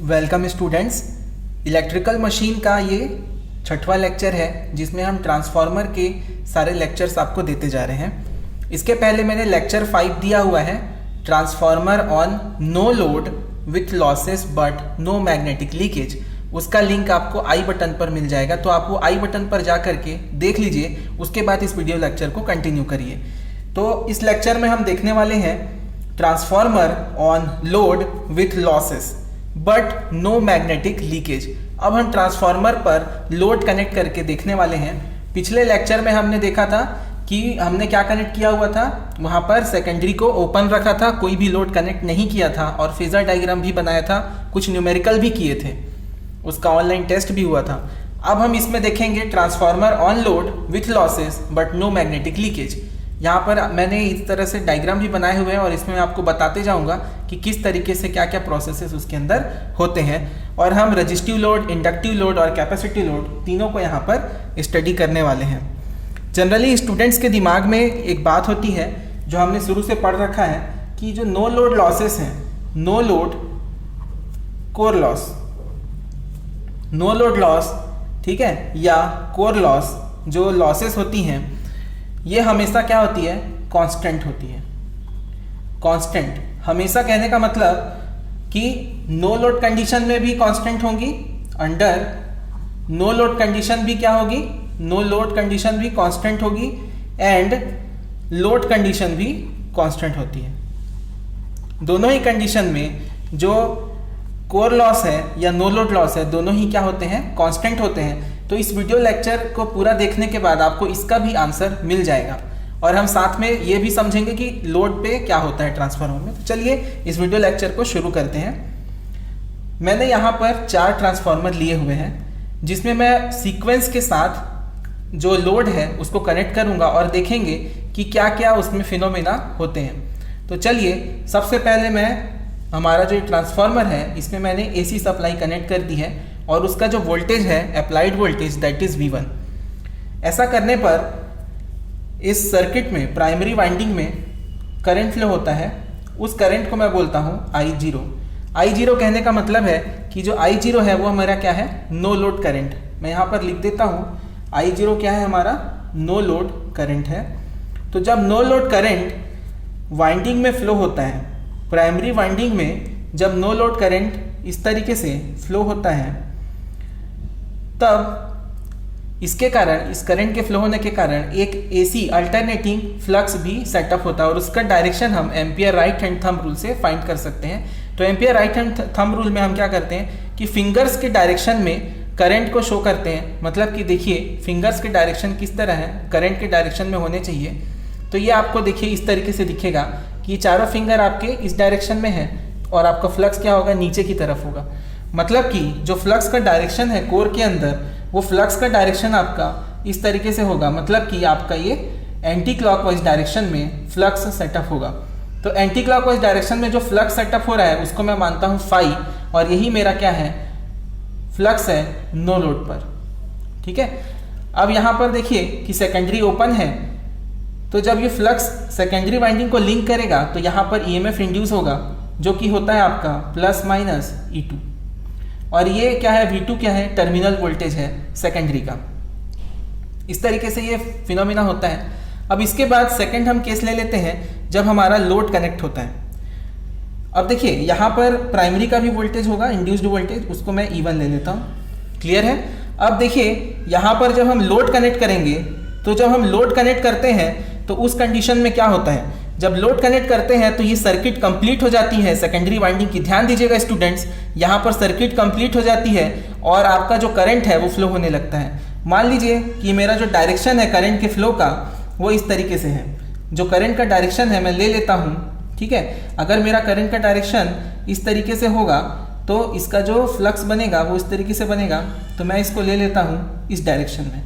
Welcome students. Electrical machine का ये छठवां लेक्चर है जिसमें हम ट्रांसफार्मर के सारे लेक्चर्स आपको देते जा रहे हैं। इसके पहले मैंने लेक्चर 5 दिया हुआ है, transformer on no load with losses but no magnetic leakage. उसका लिंक आपको आई बटन पर मिल जाएगा, तो आप वो आई बटन पर जा करके देख लीजिए। उसके बाद इस वीडियो लेक्चर को कंटिन्यू करिए। तो इस लेक्चर में हम देखने वाले हैं transformer on load with losses but no magnetic leakage. अब हम ट्रांसफार्मर पर लोड कनेक्ट करके देखने वाले हैं। पिछले लेक्चर में हमने देखा था कि हमने क्या कनेक्ट किया हुआ था, वहां पर सेकेंडरी को ओपन रखा था, कोई भी लोड कनेक्ट नहीं किया था और फेजर डायग्राम भी बनाया था, कुछ न्यूमेरिकल भी किए थे, उसका ऑनलाइन टेस्ट भी हुआ था। अब हम इसमें देखेंगे transformer on load with losses but no magnetic leakage. यहाँ पर मैंने इस तरह से डायग्राम भी बनाए हुए हैं और इसमें मैं आपको बताते जाऊंगा कि किस तरीके से क्या क्या प्रोसेसेस उसके अंदर होते हैं। और हम रजिस्टिव लोड, इंडक्टिव लोड और कैपेसिटिव लोड तीनों को यहाँ पर स्टडी करने वाले हैं। जनरली स्टूडेंट्स के दिमाग में एक बात होती है जो हमने शुरू से पढ़ रखा है कि जो नो लोड लॉसेस हैं, no load core loss, no load loss, ठीक है, या कोर लॉस, जो लॉसेस होती हैं ये हमेशा क्या होती है, कांस्टेंट होती है। कांस्टेंट हमेशा कहने का मतलब कि नो लोड कंडीशन में भी कांस्टेंट होंगी, अंडर नो लोड कंडीशन भी क्या होगी, नो लोड कंडीशन भी कांस्टेंट होगी एंड लोड कंडीशन भी कांस्टेंट होती है। दोनों ही कंडीशन में जो कोर लॉस है या नो लोड लॉस है, दोनों ही क्या होते हैं, कांस्टेंट होते हैं। तो इस वीडियो लेक्चर को पूरा देखने के बाद आपको इसका भी आंसर मिल जाएगा और हम साथ में ये भी समझेंगे कि लोड पे क्या होता है ट्रांसफार्मर में। तो चलिए इस वीडियो लेक्चर को शुरू करते हैं। मैंने यहाँ पर 4 ट्रांसफार्मर लिए हुए हैं जिसमें मैं सीक्वेंस के साथ जो लोड है उसको कनेक्ट करूँगा और देखेंगे कि क्या क्या उसमें फिनोमेना होते हैं। तो चलिए सबसे पहले मैं हमारा जो ट्रांसफार्मर है इसमें मैंने AC सप्लाई कनेक्ट कर दी है और उसका जो वोल्टेज है applied voltage that is V1। ऐसा करने पर इस सर्किट में प्राइमरी वाइंडिंग में करंट फ्लो होता है, उस करंट को मैं बोलता हूँ I0। I0 कहने का मतलब है कि जो I0 है वो हमारा क्या है, नो लोड करंट। मैं यहाँ पर लिख देता हूँ I0 क्या है, हमारा नो लोड करंट है। तो जब नो लोड करंट वाइंडिंग में फ्लो होता है, प्राइमरी वाइंडिंग में जब नो लोड करंट इस तरीके से फ्लो होता है, तब इसके कारण, इस करंट के फ्लो होने के कारण एक AC अल्टरनेटिंग फ्लक्स भी सेटअप होता है और उसका डायरेक्शन हम ampere right hand thumb rule से फाइंड कर सकते हैं। तो ampere right hand thumb rule में हम क्या करते हैं कि फिंगर्स के डायरेक्शन में करंट को शो करते हैं। मतलब कि देखिए फिंगर्स के डायरेक्शन किस तरह है, करंट के डायरेक्शन में होने चाहिए। तो ये आपको देखिए इस तरीके से दिखेगा कि चारों फिंगर आपके इस डायरेक्शन में है और आपका फ्लक्स क्या होगा, नीचे की तरफ होगा। मतलब कि जो फ्लक्स का डायरेक्शन है कोर के अंदर, वो फ्लक्स का डायरेक्शन आपका इस तरीके से होगा। मतलब कि आपका ये एंटी क्लॉकवाइज डायरेक्शन में फ्लक्स सेटअप होगा। तो एंटी क्लॉकवाइज डायरेक्शन में जो फ्लक्स सेटअप हो रहा है उसको मैं मानता हूँ फाई, और यही मेरा क्या है, फ्लक्स है नो लोड पर। ठीक है, अब यहाँ पर देखिए कि सेकेंडरी ओपन है, तो जब ये फ्लक्स सेकेंडरी वाइंडिंग को लिंक करेगा तो यहाँ पर EMF इंड्यूस होगा जो कि होता है आपका प्लस माइनस E2। और ये क्या है, V2 क्या है, टर्मिनल वोल्टेज है सेकेंडरी का। इस तरीके से ये फिनोमिना होता है। अब इसके बाद सेकंड हम केस ले लेते हैं जब हमारा लोड कनेक्ट होता है। अब देखिए यहाँ पर प्राइमरी का भी वोल्टेज होगा, इंड्यूस्ड वोल्टेज, उसको मैं E1 ले लेता हूँ। क्लियर है। अब देखिए यहाँ पर जब हम लोड कनेक्ट करेंगे, तो जब हम लोड कनेक्ट करते हैं तो उस कंडीशन में क्या होता है, जब लोड कनेक्ट करते हैं तो ये सर्किट कंप्लीट हो जाती है सेकेंडरी वाइंडिंग की। ध्यान दीजिएगा स्टूडेंट्स, यहाँ पर सर्किट कंप्लीट हो जाती है और आपका जो करंट है वो फ्लो होने लगता है। मान लीजिए कि मेरा जो डायरेक्शन है करंट के फ्लो का वो इस तरीके से है। जो करंट का डायरेक्शन है मैं ले लेता हूँ, ठीक है। अगर मेरा करंट का डायरेक्शन इस तरीके से होगा तो इसका जो फ्लक्स बनेगा वो इस तरीके से बनेगा। तो मैं इसको ले लेता हूँ इस डायरेक्शन में,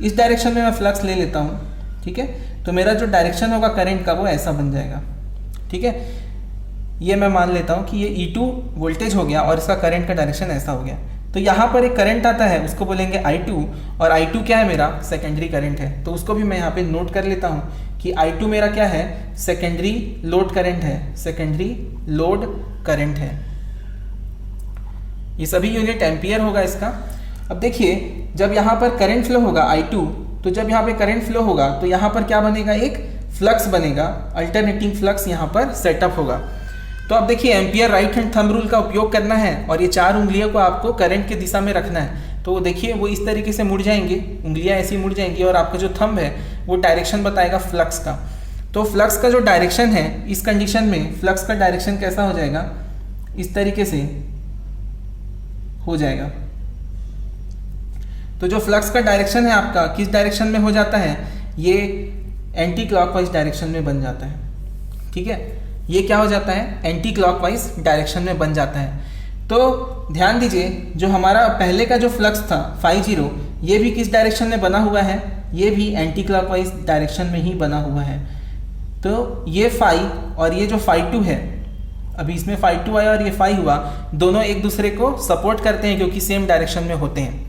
इस डायरेक्शन में मैं फ्लक्स ले लेता हूँ, ठीक है। तो मेरा जो डायरेक्शन होगा करंट का वो ऐसा बन जाएगा, ठीक है। ये मैं मान लेता हूँ कि ये E2 वोल्टेज हो गया और इसका करंट का डायरेक्शन ऐसा हो गया। तो यहाँ पर एक करंट आता है, उसको बोलेंगे I2, और I2 क्या है, मेरा सेकेंडरी करंट है। तो उसको भी मैं यहाँ पे नोट कर लेता हूँ कि I2 मेरा क्या है, सेकेंडरी लोड करंट है, सेकेंडरी लोड करंट है। ये सभी यूनिट एम्पियर होगा इसका। अब देखिए जब यहाँ पर करंट फ्लो होगा I2, तो जब यहाँ पे करंट फ्लो होगा तो यहाँ पर क्या बनेगा, एक फ्लक्स बनेगा, अल्टरनेटिंग फ्लक्स यहाँ पर सेटअप होगा। तो अब देखिए ampere right hand thumb rule का उपयोग करना है और ये 4 उंगलियों को आपको करंट की दिशा में रखना है। तो देखिए वो इस तरीके से मुड़ जाएंगे, उंगलियां ऐसी मुड़ जाएंगी और आपका जो थंब है वो डायरेक्शन बताएगा फ्लक्स का। तो फ्लक्स का जो डायरेक्शन है इस कंडीशन में फ्लक्स का डायरेक्शन कैसा हो जाएगा, इस तरीके से हो जाएगा। तो जो फ्लक्स का डायरेक्शन है आपका किस डायरेक्शन में हो जाता है, ये एंटी क्लॉकवाइज डायरेक्शन में बन जाता है। ठीक है, ये क्या हो जाता है, एंटी क्लॉकवाइज डायरेक्शन में बन जाता है। तो ध्यान दीजिए जो हमारा पहले का जो फ्लक्स था φ0, ये भी किस डायरेक्शन में बना हुआ है, ये भी एंटी क्लॉकवाइज डायरेक्शन में ही बना हुआ है। तो ये φ और ये जो φ2 है, अभी इसमें φ2 आया और ये φ हुआ, दोनों एक दूसरे को सपोर्ट करते हैं क्योंकि सेम डायरेक्शन में होते हैं।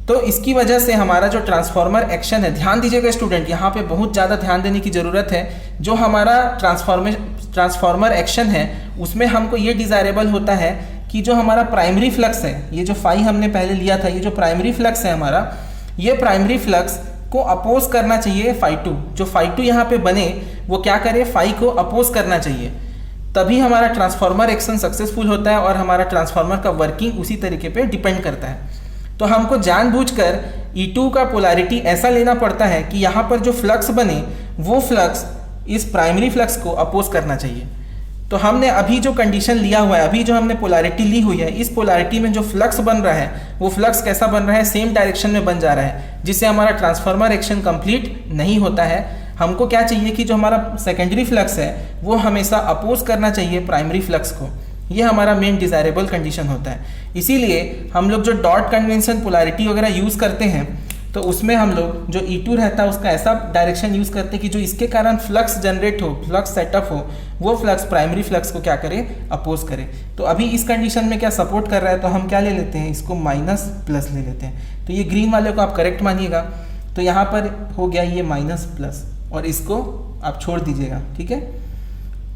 तो इसकी वजह से हमारा जो ट्रांसफॉर्मर एक्शन है, ध्यान दीजिएगा स्टूडेंट, यहाँ पे बहुत ज़्यादा ध्यान देने की ज़रूरत है। जो हमारा ट्रांसफॉर्मर एक्शन है उसमें हमको ये डिज़ायरेबल होता है कि जो हमारा प्राइमरी फ्लक्स है, ये जो φ हमने पहले लिया था, ये जो प्राइमरी फ्लक्स है हमारा, ये प्राइमरी फ्लक्स को अपोज करना चाहिए φ2। जो φ2 यहाँ पे बने वो क्या करे, φ को अपोज करना चाहिए, तभी हमारा ट्रांसफॉर्मर एक्शन सक्सेसफुल होता है और हमारा ट्रांसफॉर्मर का वर्किंग उसी तरीके पे डिपेंड करता है। तो हमको जानबूझकर E2 का पोलैरिटी ऐसा लेना पड़ता है कि यहाँ पर जो फ्लक्स बने वो फ्लक्स इस प्राइमरी फ्लक्स को अपोज करना चाहिए। तो हमने अभी जो कंडीशन लिया हुआ है, अभी जो हमने पोलैरिटी ली हुई है, इस पोलैरिटी में जो फ्लक्स बन रहा है वो फ्लक्स कैसा बन रहा है, सेम डायरेक्शन में बन जा रहा है, जिससे हमारा ट्रांसफॉर्मर एक्शन कंप्लीट नहीं होता है। हमको क्या चाहिए कि जो हमारा सेकेंडरी फ्लक्स है वो हमेशा अपोज करना चाहिए प्राइमरी फ्लक्स को। ये हमारा मेन डिज़ायरेबल कंडीशन होता है। इसीलिए हम लोग जो डॉट कन्वेंशन पोलैरिटी वगैरह यूज़ करते हैं तो उसमें हम लोग जो E2 रहता है उसका ऐसा डायरेक्शन यूज़ करते हैं कि जो इसके कारण फ्लक्स जनरेट हो, फ्लक्स सेटअप हो, वो फ्लक्स प्राइमरी फ्लक्स को क्या करे, अपोज करे। तो अभी इस कंडीशन में क्या सपोर्ट कर रहा है, तो हम क्या ले लेते हैं, इसको माइनस प्लस ले लेते हैं। तो ये ग्रीन वाले को आप करेक्ट मानिएगा। तो यहाँ पर हो गया ये माइनस प्लस और इसको आप छोड़ दीजिएगा। ठीक है,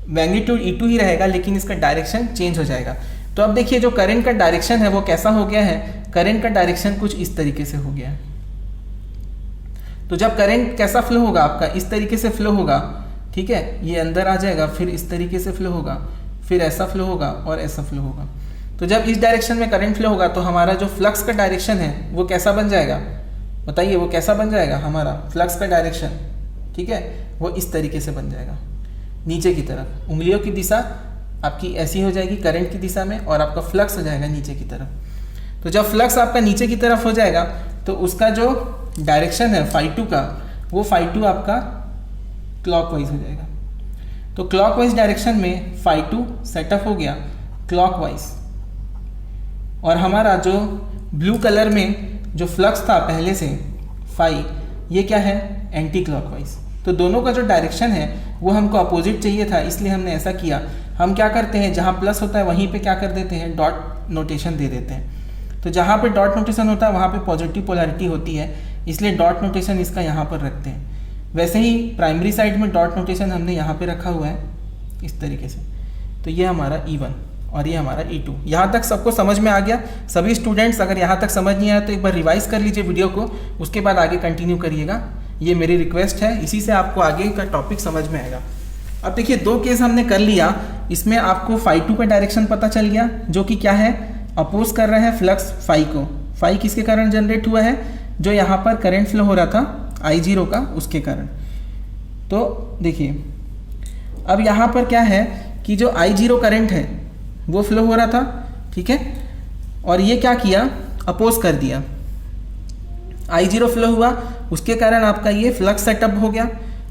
मैग्नीट्यूड E2 ही रहेगा लेकिन इसका डायरेक्शन चेंज हो जाएगा। तो अब देखिए जो करंट का डायरेक्शन है वो कैसा हो गया है, करंट का डायरेक्शन कुछ इस तरीके से हो गया है। तो जब करंट कैसा फ्लो होगा आपका, इस तरीके से फ्लो होगा। ठीक है, ये अंदर आ जाएगा, फिर इस तरीके से फ्लो होगा, फिर ऐसा फ्लो होगा और ऐसा फ्लो होगा। तो जब इस डायरेक्शन में करंट फ्लो होगा तो हमारा जो फ्लक्स का डायरेक्शन है वो कैसा बन जाएगा, बताइए वो कैसा बन जाएगा, हमारा फ्लक्स का डायरेक्शन, ठीक है, वो इस तरीके से बन जाएगा, नीचे की तरफ। उंगलियों की दिशा आपकी ऐसी हो जाएगी करंट की दिशा में और आपका फ्लक्स हो जाएगा नीचे की तरफ। तो जब फ्लक्स आपका नीचे की तरफ हो जाएगा तो उसका जो डायरेक्शन है φ2 का, वो φ2 आपका क्लॉकवाइज हो जाएगा। तो क्लॉकवाइज डायरेक्शन में φ2 सेटअप हो गया क्लॉकवाइज, और हमारा जो ब्लू कलर में जो फ्लक्स था पहले से φ, ये क्या है, एंटी क्लॉकवाइज। तो दोनों का जो डायरेक्शन है वो हमको अपोजिट चाहिए था, इसलिए हमने ऐसा किया। हम क्या करते हैं, जहाँ प्लस होता है वहीं पे क्या कर देते हैं, डॉट नोटेशन दे देते हैं। तो जहाँ पे डॉट नोटेशन होता है वहाँ पे पॉजिटिव पोलैरिटी होती है, इसलिए डॉट नोटेशन इसका यहाँ पर रखते हैं। वैसे ही प्राइमरी साइड में डॉट नोटेशन हमने यहाँ पे रखा हुआ है इस तरीके से। तो ये हमारा E1 और ये हमारा E2। यहाँ तक सबको समझ में आ गया? सभी स्टूडेंट्स अगर यहाँ तक समझ नहीं आया तो एक बार रिवाइज कर लीजिए वीडियो को, उसके बाद आगे कंटिन्यू करिएगा। ये मेरी रिक्वेस्ट है, इसी से आपको आगे का टॉपिक समझ में आएगा। अब देखिए दो केस हमने कर लिया, इसमें आपको φ2 का डायरेक्शन पता चल गया, जो कि क्या है, अपोज कर रहा है फ्लक्स φ को। φ किसके कारण जनरेट हुआ है, जो यहाँ पर करंट फ्लो हो रहा था I0 का, उसके कारण। तो देखिए अब यहाँ पर क्या है कि जो I0 करंट है वो फ्लो हो रहा था, ठीक है, और ये क्या किया, अपोज कर दिया। I0 फ्लो हुआ, उसके कारण आपका ये फ्लक्स सेटअप हो गया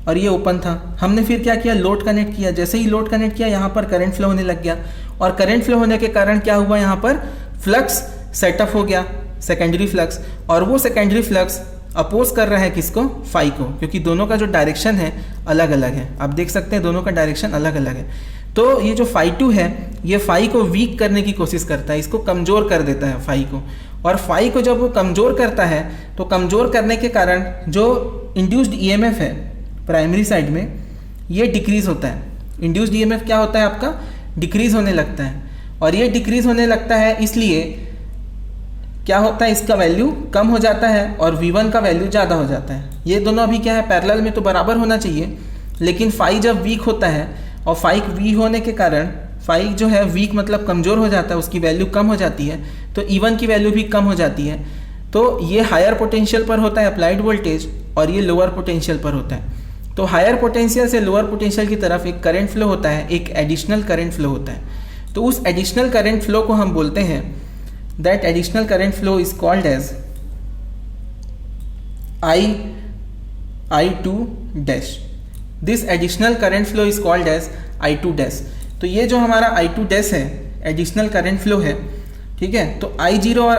और ये ओपन था। हमने फिर क्या किया, लोड कनेक्ट किया। जैसे ही लोड कनेक्ट किया यहाँ पर करंट फ्लो होने लग गया, और करंट फ्लो होने के कारण क्या हुआ, यहाँ पर फ्लक्स सेटअप हो गया, सेकेंडरी फ्लक्स, और वो सेकेंडरी फ्लक्स अपोज कर रहा है किसको, φ को, क्योंकि दोनों का जो डायरेक्शन है अलग अलग है। आप देख सकते हैं दोनों का डायरेक्शन अलग अलग है। तो ये जो φ2 है ये φ को वीक करने की कोशिश करता है, इसको कमज़ोर कर देता है φ को। और φ को जब वो कमज़ोर करता है तो कमज़ोर करने के कारण जो इंड्यूस्ड EMF है प्राइमरी साइड में, ये डिक्रीज़ होता है। इंड्यूस्ड EMF क्या होता है आपका, डिक्रीज़ होने लगता है। और ये डिक्रीज होने लगता है, इसलिए क्या होता है, इसका वैल्यू कम हो जाता है और V1 का वैल्यू ज़्यादा हो जाता है। ये दोनों अभी क्या है, पैरेलल में तो बराबर होना चाहिए, लेकिन फाई जब वीक होता है और फाई वीक होने के कारण फाई जो है वीक मतलब कमज़ोर हो जाता है, उसकी वैल्यू कम हो जाती है, तो E1 की वैल्यू भी कम हो जाती है। तो ये हायर पोटेंशियल पर होता है अप्लाइड वोल्टेज और ये लोअर पोटेंशियल पर होता है। तो हायर पोटेंशियल से लोअर पोटेंशियल की तरफ एक करंट फ्लो होता है, एक एडिशनल करंट फ्लो होता है। तो उस एडिशनल करंट फ्लो को हम बोलते हैं, that additional current flow is called as I2 dash. This additional current flow is called as I2 dash. तो ये जो हमारा I2 डैश है, एडिशनल करंट फ्लो है, ठीक है। तो I0 और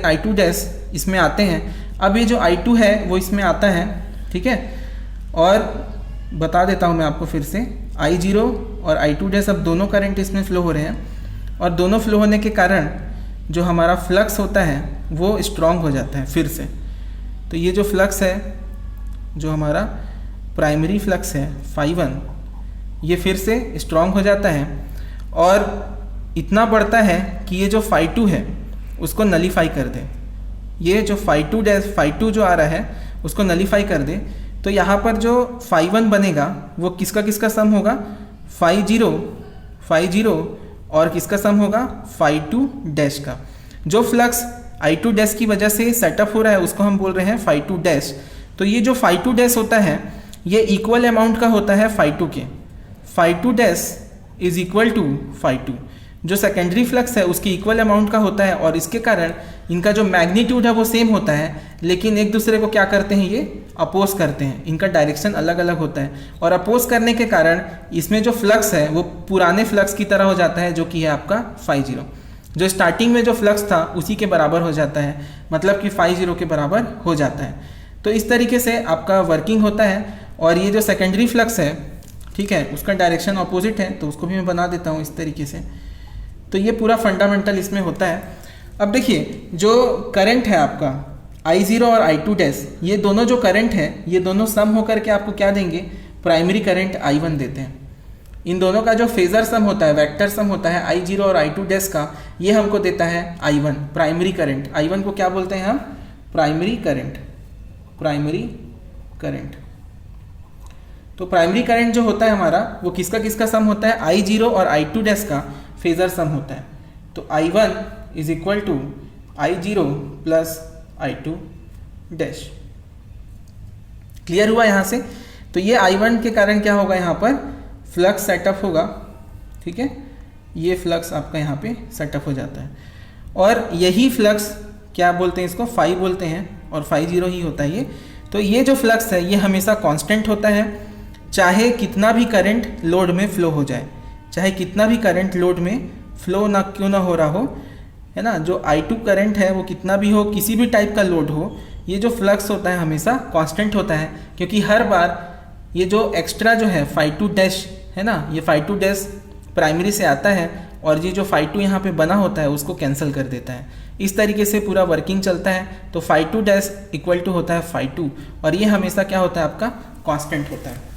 I2 डैश इसमें आते हैं। अब ये जो I2 है वो इसमें आता है, ठीक है। और बता देता हूँ मैं आपको फिर से, I0 और I2 डैश अब दोनों करंट इसमें फ्लो हो रहे हैं और दोनों फ्लो होने के कारण जो हमारा फ्लक्स होता है वो स्ट्रॉन्ग हो जाता है फिर से। तो ये जो फ्लक्स है, जो हमारा प्राइमरी फ्लक्स है φ1, ये फिर से स्ट्रॉन्ग हो जाता है और इतना बढ़ता है कि ये जो φ2 है उसको नलीफाई कर दे। ये जो φ2 जो आ रहा है उसको नलीफाई कर दे। तो यहाँ पर जो φ1 बनेगा वो किसका किसका सम होगा, φ0 और किसका सम होगा, φ2 डैश का। जो फ्लक्स I2 डैश की वजह से सेटअप हो रहा है उसको हम बोल रहे हैं φ2 डैश। तो ये जो φ2 डैश होता है ये इक्वल अमाउंट का होता है φ2 के। φ2 डैश इज इक्वल टू φ2, जो सेकेंडरी फ्लक्स है उसकी इक्वल अमाउंट का होता है और इसके कारण इनका जो मैग्नीट्यूड है वो सेम होता है, लेकिन एक दूसरे को क्या करते हैं, ये अपोज करते हैं, इनका डायरेक्शन अलग अलग होता है। और अपोज करने के कारण इसमें जो फ्लक्स है वो पुराने फ्लक्स की तरह हो जाता है, जो कि है आपका φ0। जो स्टार्टिंग में जो फ्लक्स था उसी के बराबर हो जाता है, मतलब कि φ0 के बराबर हो जाता है। तो इस तरीके से आपका वर्किंग होता है। और ये जो सेकेंडरी फ्लक्स है, ठीक है, उसका डायरेक्शन अपोजिट है, तो उसको भी मैं बना देता हूँ इस तरीके से। तो ये पूरा फंडामेंटल इसमें होता है। अब देखिए जो करंट है आपका I0 और I2 डैश, ये दोनों जो करंट है ये दोनों सम होकर के आपको क्या देंगे, प्राइमरी करंट I1 देते हैं। इन दोनों का जो फेजर सम होता है, वेक्टर सम होता है I0 और I2 डैश का, ये हमको देता है I1 प्राइमरी करंट। I1 को क्या बोलते हैं हम, प्राइमरी करंट। तो प्राइमरी करंट जो होता है हमारा वो किसका किसका सम होता है, I0 और I2 डैश का फेजर सम होता है। तो I1 is equal to I0 plus I2 dash. Clear हुआ यहाँ से। तो ये I1 के कारण क्या होगा, यहाँ पर फ्लक्स सेटअप होगा, ठीक है। ये फ्लक्स आपका यहाँ पे सेटअप हो जाता है और यही फ्लक्स क्या बोलते हैं, इसको फाई बोलते हैं और φ0 ही होता है ये। तो ये जो फ्लक्स है ये हमेशा कांस्टेंट होता है, चाहे कितना भी करंट लोड में फ्लो हो जाए, चाहे कितना भी करंट लोड में फ्लो ना क्यों ना हो रहा हो, है ना। जो I2 करंट है वो कितना भी हो, किसी भी टाइप का लोड हो, ये जो फ्लक्स होता है हमेशा कांस्टेंट होता है, क्योंकि हर बार ये जो एक्स्ट्रा जो है φ2 डैश है ना, ये φ2 डैश प्राइमरी से आता है और ये जो φ2 यहाँ पे बना होता है उसको कैंसिल कर देता है। इस तरीके से पूरा वर्किंग चलता है। तो φ2 डैश इक्वल टू होता है φ2 और ये हमेशा क्या होता है आपका, कांस्टेंट होता है।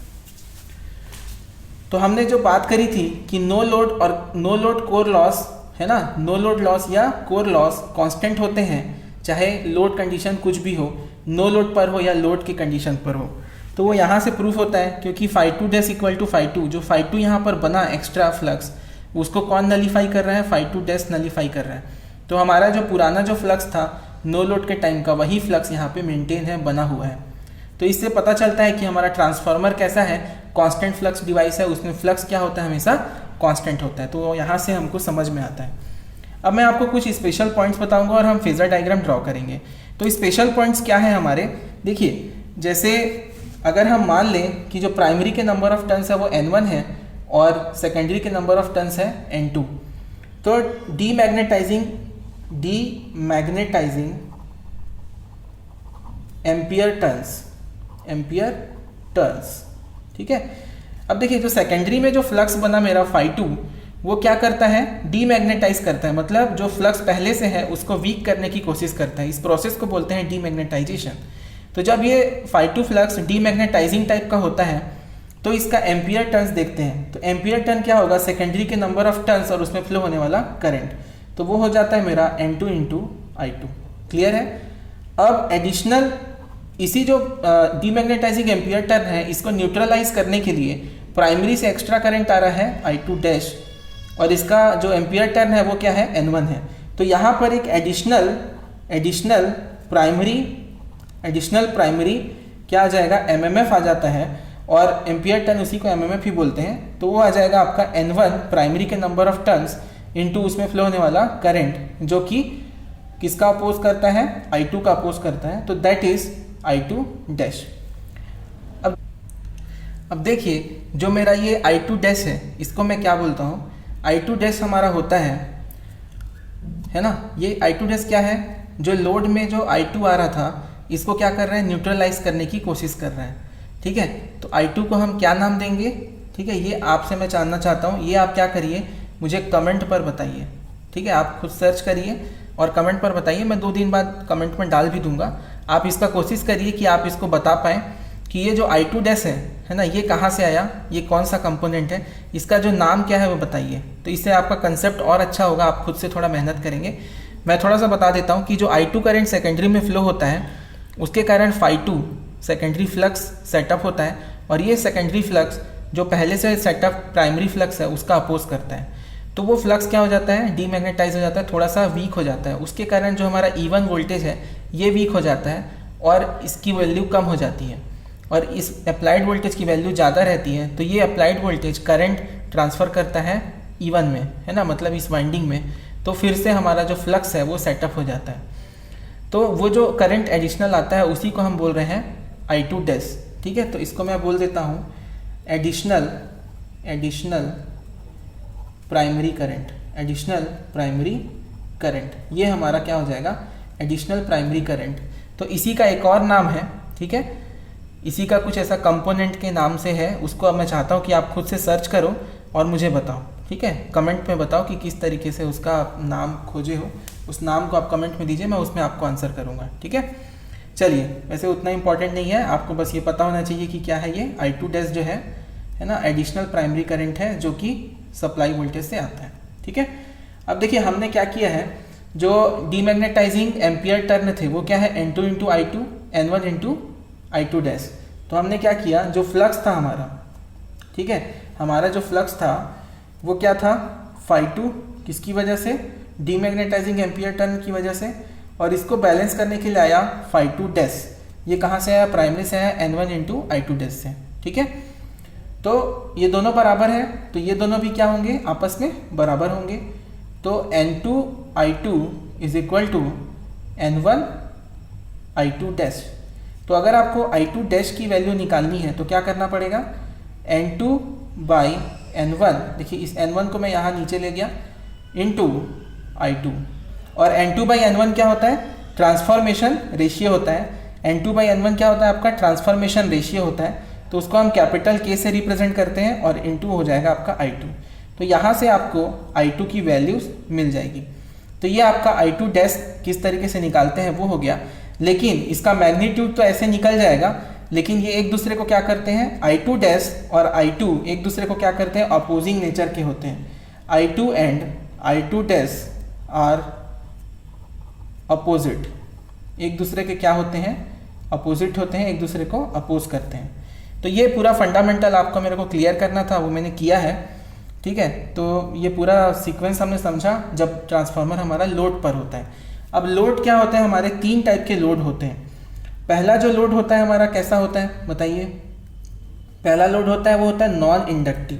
तो हमने जो बात करी थी कि नो लोड कोर लॉस है ना, नो लोड लॉस या कोर लॉस कांस्टेंट होते हैं, चाहे लोड कंडीशन कुछ भी हो, नो लोड पर हो या लोड की कंडीशन पर हो। तो वो यहाँ से प्रूफ होता है, क्योंकि φ2 डैश इक्वल टू φ2, जो φ2 यहाँ पर बना एक्स्ट्रा फ्लक्स उसको कौन नलीफाई कर रहा है, φ2 डैश नलीफाई कर रहा है। तो हमारा जो पुराना जो फ्लक्स था नो लोड के टाइम का, वही फ्लक्स यहाँ पे मेंटेन है, बना हुआ है। तो इससे पता चलता है कि हमारा ट्रांसफार्मर कैसा है, कांस्टेंट फ्लक्स डिवाइस है, उसमें फ्लक्स क्या होता है, हमेशा कांस्टेंट होता है। तो यहाँ से हमको समझ में आता है। अब मैं आपको कुछ स्पेशल पॉइंट्स बताऊंगा और हम फेजर डायग्राम ड्रॉ करेंगे। तो स्पेशल पॉइंट्स क्या है हमारे, देखिए जैसे अगर हम मान लें कि जो प्राइमरी के नंबर ऑफ टर्न्स है वो N1 है और सेकेंडरी के नंबर ऑफ टर्न्स है N2, तो डीमैग्नेटाइजिंग एम्पियर टर्न्स, ठीक है। अब देखिए जो सेकेंडरी में जो फ्लक्स बना मेरा φ2, वो क्या करता है, डीमैग्नेटाइज करता है, मतलब जो फ्लक्स पहले से है उसको वीक करने की कोशिश करता है। इस प्रोसेस को बोलते हैं डीमैग्नेटाइजेशन। तो जब ये φ2 फ्लक्स डीमैग्नेटाइजिंग टाइप का होता है तो इसका एम्पियर टर्न्स देखते हैं। तो एम्पियर टर्न क्या होगा, सेकेंडरी के नंबर ऑफ टर्न्स और उसमें फ्लो होने वाला करंट, तो वो हो जाता है मेरा N2 इंटू I2। क्लियर है। अब एडिशनल इसी जो डीमैग्नेटाइजिंग एम्पियर टर्न है इसको न्यूट्रलाइज करने के लिए प्राइमरी से एक्स्ट्रा करंट आ रहा है I2 डैश, और इसका जो एम्पियर टर्न है वो क्या है, N1 है। तो यहाँ पर एक एडिशनल प्राइमरी क्या आ जाएगा, MMF आ जाता है, और एम्पियर टर्न उसी को MMF ही बोलते हैं। तो वो आ जाएगा आपका N1 प्राइमरी के नंबर ऑफ टर्न्स इनटू उसमें फ्लो होने वाला करंट, जो कि किसका अपोज करता है, I2 का अपोज करता है। तो दैट इज I2 डैश। अब देखिए जो मेरा ये I2 डैश है इसको मैं क्या बोलता हूँ, I2 डैश हमारा होता है ना, ये I2 डैश क्या है, जो लोड में जो I2 आ रहा था इसको क्या कर रहे हैं, न्यूट्रलाइज करने की कोशिश कर रहे हैं। ठीक है, तो I2 को हम क्या नाम देंगे, ठीक है, ये आपसे मैं जानना चाहता हूँ। ये आप क्या करिए, मुझे कमेंट पर बताइए। ठीक है, आप खुद सर्च करिए और कमेंट पर बताइए, मैं 2 दिन बाद कमेंट में डाल भी दूंगा। आप इसका कोशिश करिए कि आप इसको बता पाएँ कि ये जो I2 डैश है ना, ये कहाँ से आया, ये कौन सा कंपोनेंट है, इसका जो नाम क्या है वो बताइए। तो इससे आपका कंसेप्ट और अच्छा होगा, आप खुद से थोड़ा मेहनत करेंगे। मैं थोड़ा सा बता देता हूँ कि जो I2 करंट सेकेंडरी में फ्लो होता है उसके कारण Φ2 सेकेंडरी फ्लक्स सेटअप होता है, और ये सेकेंडरी फ्लक्स जो पहले से सेटअप प्राइमरी फ्लक्स है उसका अपोज करता है। तो वो फ्लक्स क्या हो जाता है, डीमैग्नेटाइज हो जाता है, थोड़ा सा वीक हो जाता है। उसके कारण जो हमारा E1 वोल्टेज है ये वीक हो जाता है और इसकी वैल्यू कम हो जाती है, और इस अप्लाइड वोल्टेज की वैल्यू ज़्यादा रहती है। तो ये अप्लाइड वोल्टेज करंट ट्रांसफ़र करता है E1 में, है ना, मतलब इस वाइंडिंग में। तो फिर से हमारा जो फ्लक्स है वो सेटअप हो जाता है। तो वो जो करंट एडिशनल आता है उसी को हम बोल रहे हैं I2 डैश। ठीक है, तो इसको मैं बोल देता हूँ एडिशनल प्राइमरी करंट। ये हमारा क्या हो जाएगा, एडिशनल प्राइमरी करंट। तो इसी का एक और नाम है, ठीक है, इसी का कुछ ऐसा कंपोनेंट के नाम से है, उसको अब मैं चाहता हूँ कि आप खुद से सर्च करो और मुझे बताओ। ठीक है, कमेंट में बताओ कि किस तरीके से उसका नाम खोजे हो, उस नाम को आप कमेंट में दीजिए, मैं उसमें आपको आंसर करूँगा। ठीक है, चलिए, वैसे उतना इंपॉर्टेंट नहीं है, आपको बस ये पता होना चाहिए कि क्या है ये I2 डैश जो है ना, एडिशनल प्राइमरी करंट है जो कि सप्लाई वोल्टेज से आता है। ठीक है, अब देखिए हमने क्या किया है, जो डीमैग्नेटाइजिंग एम्पियर टर्न थे वो क्या है, N2 into I2, N1 into I2 dash. तो हमने क्या किया, जो फ्लक्स था हमारा, ठीक है, हमारा जो फ्लक्स था वो क्या था, Φ2 किसकी वजह से, डीमैग्नेटाइजिंग एम्पियर टर्न की वजह से, और इसको बैलेंस करने के लिए आया Φ2 डैश। ये कहाँ से आया, प्राइमरी से आया, N1 इंटू I2 डैश से। ठीक है, तो ये दोनों बराबर है, तो ये दोनों भी क्या होंगे, आपस में बराबर होंगे। तो N2 I2 is equal to N1 I2 dash. तो अगर आपको I2 डैश की वैल्यू निकालनी है तो क्या करना पड़ेगा, N2 बाई N1, देखिए इस N1 को मैं यहाँ नीचे ले गया, इंटू I2, और N2 बाई N1 क्या होता है, ट्रांसफॉर्मेशन रेशियो होता है। N2 बाई N1 क्या होता है आपका, ट्रांसफॉर्मेशन रेशियो होता है। तो उसको हम कैपिटल K से रिप्रेजेंट करते हैं, और इंटू हो जाएगा आपका I2। तो यहाँ से आपको I2 की वैल्यूज मिल जाएगी। तो ये आपका I2 डैश किस तरीके से निकालते हैं वो हो गया, लेकिन इसका मैग्नीट्यूड तो ऐसे निकल जाएगा, लेकिन ये एक दूसरे को क्या करते हैं, I2 डैश और I2 एक दूसरे को क्या करते हैं, अपोजिंग नेचर के होते हैं। I2 and I2 dash are opposite, एक दूसरे के क्या होते हैं, अपोजिट होते हैं, एक दूसरे को अपोज करते हैं। तो ये पूरा फंडामेंटल आपको मेरे को क्लियर करना था, वो मैंने किया है। ठीक है, तो ये पूरा सीक्वेंस हमने समझा जब ट्रांसफार्मर हमारा लोड पर होता है। अब लोड क्या होता है, हमारे 3 टाइप के लोड होते हैं। पहला जो लोड होता है हमारा कैसा होता है बताइए, पहला लोड होता है वो होता है नॉन इंडक्टिव।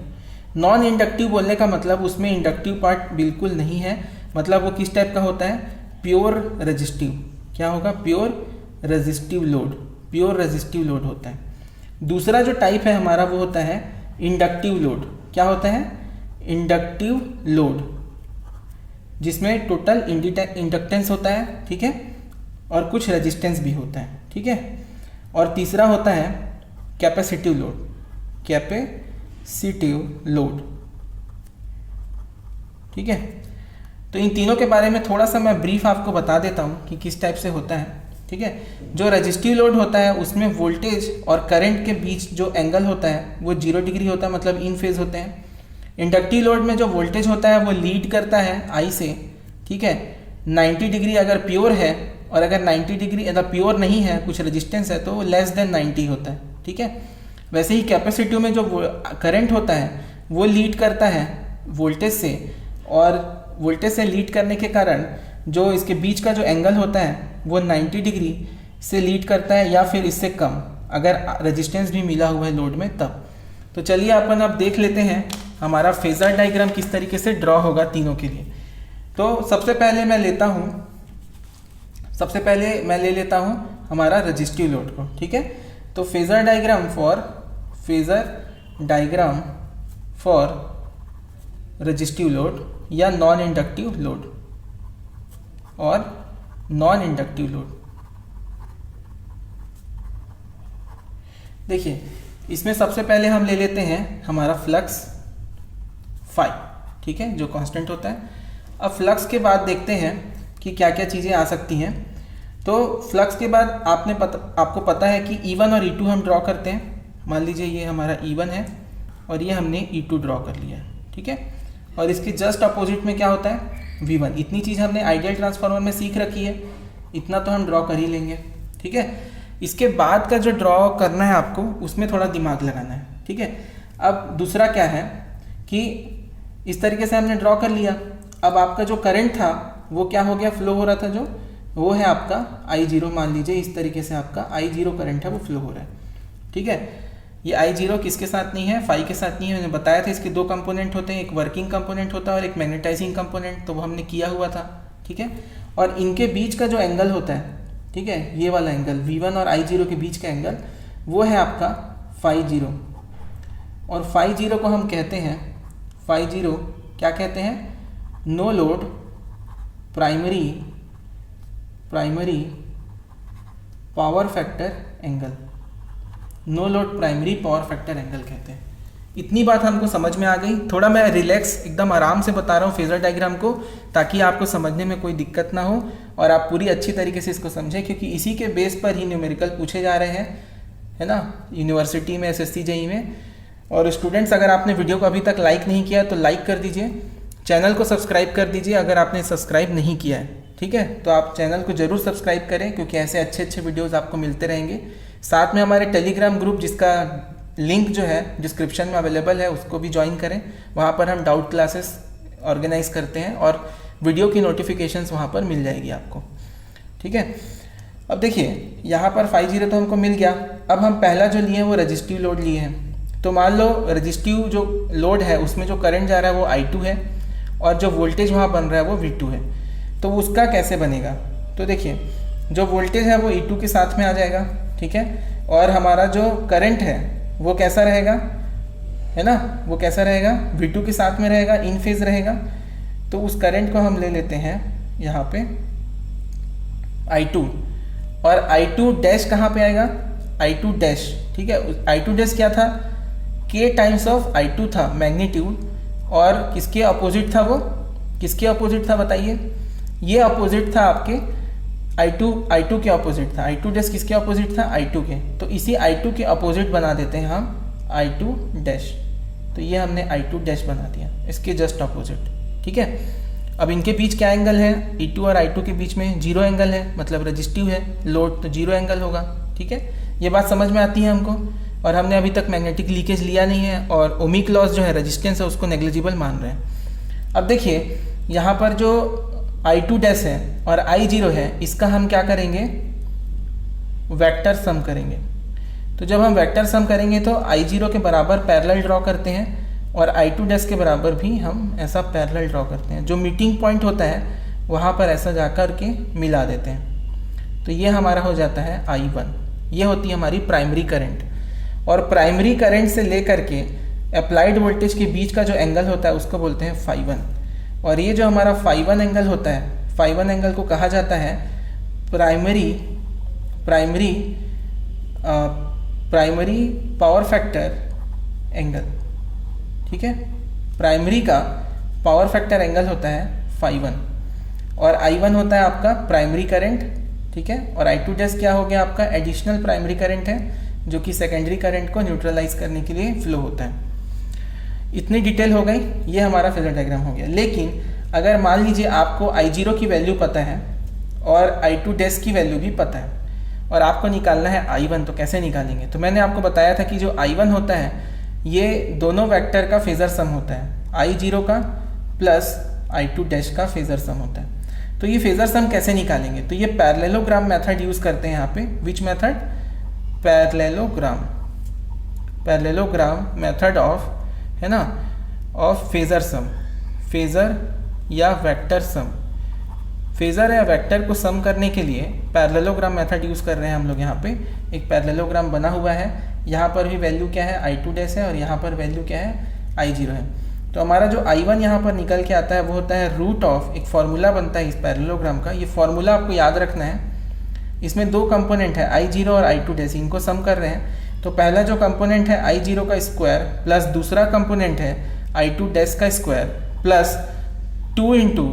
नॉन इंडक्टिव बोलने का मतलब उसमें इंडक्टिव पार्ट बिल्कुल नहीं है, मतलब वो किस टाइप का होता है, प्योर रेजिस्टिव। क्या होगा, pure resistive load, pure resistive load होता है। दूसरा जो टाइप है हमारा वो होता है इंडक्टिव लोड। क्या होता है, इंडक्टिव लोड, जिसमें टोटल इंडक्टेंस होता है, ठीक है, और कुछ रेजिस्टेंस भी होता है। ठीक है, और तीसरा होता है कैपेसिटिव लोड, कैपेसिटिव लोड। ठीक है, तो इन तीनों के बारे में थोड़ा सा मैं ब्रीफ आपको बता देता हूँ कि किस टाइप से होता है। ठीक है। जो रजिस्टिव लोड होता है उसमें वोल्टेज और करंट के बीच जो एंगल होता है वो 0 डिग्री होता है, मतलब इन फेज होते हैं। इंडक्टिव लोड में जो वोल्टेज होता है वो लीड करता है आई से, ठीक है, 90 डिग्री अगर प्योर है, और अगर 90 डिग्री अगर प्योर नहीं है, कुछ रेजिस्टेंस है, तो लेस देन 90 होता है, ठीक है। वैसे ही कैपेसिटिव में जो करंट होता है वो लीड करता है वोल्टेज से, और वोल्टेज से लीड करने के कारण जो इसके बीच का जो एंगल होता है वो 90 डिग्री से लीड करता है, या फिर इससे कम अगर रेजिस्टेंस भी मिला हुआ है लोड में तब। तो चलिए अपन अब देख लेते हैं हमारा फेजर डायग्राम किस तरीके से ड्रॉ होगा तीनों के लिए। तो सबसे पहले मैं ले लेता हूँ हमारा रजिस्टिव लोड को, ठीक है। तो phasor diagram for resistive load या नॉन इंडक्टिव लोड और नॉन इंडक्टिव लोड। देखिए इसमें सबसे पहले हम ले लेते हैं हमारा फ्लक्स फाई, ठीक है, जो कांस्टेंट होता है। अब फ्लक्स के बाद देखते हैं कि क्या क्या चीज़ें आ सकती हैं। तो फ्लक्स के बाद आपको पता है कि E1 और E2 हम ड्रॉ करते हैं। मान लीजिए ये हमारा E1 है और ये हमने E2 ड्रॉ कर लिया है, ठीक है। और इसके जस्ट अपोजिट में क्या होता है V1। इतनी चीज़ हमने आइडियल ट्रांसफार्मर में सीख रखी है, इतना तो हम ड्रॉ कर ही लेंगे, ठीक है। इसके बाद का जो ड्रॉ करना है आपको उसमें थोड़ा दिमाग लगाना है, ठीक है। अब दूसरा क्या है कि इस तरीके से हमने ड्रॉ कर लिया। अब आपका जो करंट था वो क्या हो गया, फ्लो हो रहा था, जो वो है आपका I0। मान लीजिए इस तरीके से आपका I0 करंट है वो फ्लो हो रहा है, ठीक है। ये I0 किसके साथ नहीं है, फाई के साथ नहीं है। मैंने बताया था इसके दो कंपोनेंट होते हैं, एक वर्किंग कंपोनेंट होता है और एक मैग्नेटाइजिंग कंपोनेंट, तो वो हमने किया हुआ था, ठीक है। और इनके बीच का जो एंगल होता है, ठीक है, ये वाला एंगल V1 और I0 के बीच का एंगल वो है आपका φ0। और φ0 को हम कहते हैं, φ0 क्या कहते हैं, no load primary power factor angle, no load primary power factor angle कहते हैं। इतनी बात हमको समझ में आ गई। थोड़ा मैं रिलैक्स एकदम आराम से बता रहा हूँ फेजर डायग्राम को, ताकि आपको समझने में कोई दिक्कत ना हो और आप पूरी अच्छी तरीके से इसको समझें, क्योंकि इसी के बेस पर ही न्यूमेरिकल पूछे जा रहे हैं, है ना, यूनिवर्सिटी में, SSC JEE में। और स्टूडेंट्स, अगर आपने वीडियो को अभी तक लाइक नहीं किया तो लाइक कर दीजिए, चैनल को सब्सक्राइब कर दीजिए अगर आपने सब्सक्राइब नहीं किया है, ठीक है। तो आप चैनल को जरूर सब्सक्राइब करें, क्योंकि ऐसे अच्छे अच्छे वीडियोज़ आपको मिलते रहेंगे। साथ में हमारे टेलीग्राम ग्रुप, जिसका लिंक जो है डिस्क्रिप्शन में अवेलेबल है, उसको भी ज्वाइन करें। वहाँ पर हम डाउट क्लासेस ऑर्गेनाइज करते हैं और वीडियो की नोटिफिकेशंस वहाँ पर मिल जाएगी आपको, ठीक है। अब देखिए यहाँ पर φ0 तो हमको मिल गया। अब हम पहला जो लिए हैं वो रजिस्टिव लोड लिए हैं। तो मान लो रजिस्टिव जो लोड है उसमें जो करंट जा रहा है वो I2 है और जो वोल्टेज वहाँ बन रहा है वो V2 है। तो उसका कैसे बनेगा, तो देखिए जो वोल्टेज है वो E2 के साथ में आ जाएगा, ठीक है। और हमारा जो करंट है वो कैसा रहेगा, है ना, वो कैसा रहेगा, V2 के साथ में रहेगा, इन फेज रहेगा। तो उस करंट को हम ले लेते हैं यहाँ पे I2, और I2 डैश कहाँ पे आएगा, I2 डैश, ठीक है। I2 डैश क्या था, K टाइम्स ऑफ I2 था मैग्नीट्यूड, और किसके अपोजिट था, वो किसके अपोजिट था बताइए, ये अपोजिट था आपके I2 के अपोजिट था। I2 डैश किसके अपोजिट था, I2 के। तो इसी I2 के अपोजिट बना देते हैं हम I2 डैश। तो ये हमने I2 डैश बना दिया, इसके जस्ट अपोजिट, ठीक है। अब इनके बीच क्या एंगल है, E2 और I2 के बीच में 0 एंगल है, मतलब रजिस्टिव है लोड, तो 0 एंगल होगा, ठीक है। ये बात समझ में आती है हमको। और हमने अभी तक मैग्नेटिक लीकेज लिया नहीं है, और ओमिक लॉस जो है रेजिस्टेंस है उसको नेग्लिजिबल मान रहे हैं। अब देखिए यहाँ पर जो I2 डैश है और I0 है, इसका हम क्या करेंगे, वेक्टर सम करेंगे। तो जब हम वेक्टर सम करेंगे तो I0 के बराबर पैरेलल ड्रॉ करते हैं, और I2 डैश के बराबर भी हम ऐसा पैरेलल ड्रॉ करते हैं। जो मीटिंग पॉइंट होता है वहाँ पर ऐसा जाकर के मिला देते हैं। तो ये हमारा हो जाता है I1। ये होती है हमारी प्राइमरी करंट। और प्राइमरी करंट से लेकर के अप्लाइड वोल्टेज के बीच का जो एंगल होता है उसको बोलते हैं φ1। और ये जो हमारा φ1 एंगल होता है, φ1 एंगल को कहा जाता है प्राइमरी पावर फैक्टर एंगल, ठीक है। प्राइमरी का पावर फैक्टर एंगल होता है φ1, और I1 होता है आपका प्राइमरी करंट, ठीक है। और I2 डैश क्या हो गया आपका, एडिशनल प्राइमरी करंट है जो कि सेकेंडरी करंट को न्यूट्रलाइज करने के लिए फ्लो होता है। इतनी डिटेल हो गई, ये हमारा फेजर डायग्राम हो गया। लेकिन अगर मान लीजिए आपको I0 की वैल्यू पता है और I2 डैश की वैल्यू भी पता है और आपको निकालना है I1, तो कैसे निकालेंगे? तो मैंने आपको बताया था कि जो I1 होता है ये दोनों वेक्टर का फेजर सम होता है, I0 का प्लस I2 डैश का फेजर सम होता है। तो ये फेजर सम कैसे निकालेंगे? तो ये पैरेललोग्राम मेथड यूज करते हैं यहाँ पे। Which method? Parallelogram method of, है ना, ऑफ फेजर सम, फेजर या वेक्टर सम। फेजर या वेक्टर को सम करने के लिए पैरेललोग्राम मेथड यूज कर रहे हैं हम लोग। यहाँ पे एक पैरेललोग्राम बना हुआ है, यहाँ पर भी वैल्यू क्या है, I2 डैश है और यहाँ पर वैल्यू क्या है, I0 है। तो हमारा जो I1 यहाँ पर निकल के आता है वो होता है रूट ऑफ, एक फॉर्मूला बनता है इस पैरेललोग्राम का। ये फॉर्मूला आपको याद रखना है। इसमें दो कंपोनेंट है, I0 और I2 डैश, इनको सम कर रहे हैं। तो पहला जो कंपोनेंट है I0 का स्क्वायर प्लस दूसरा कंपोनेंट है I2 डैश का square plus 2 into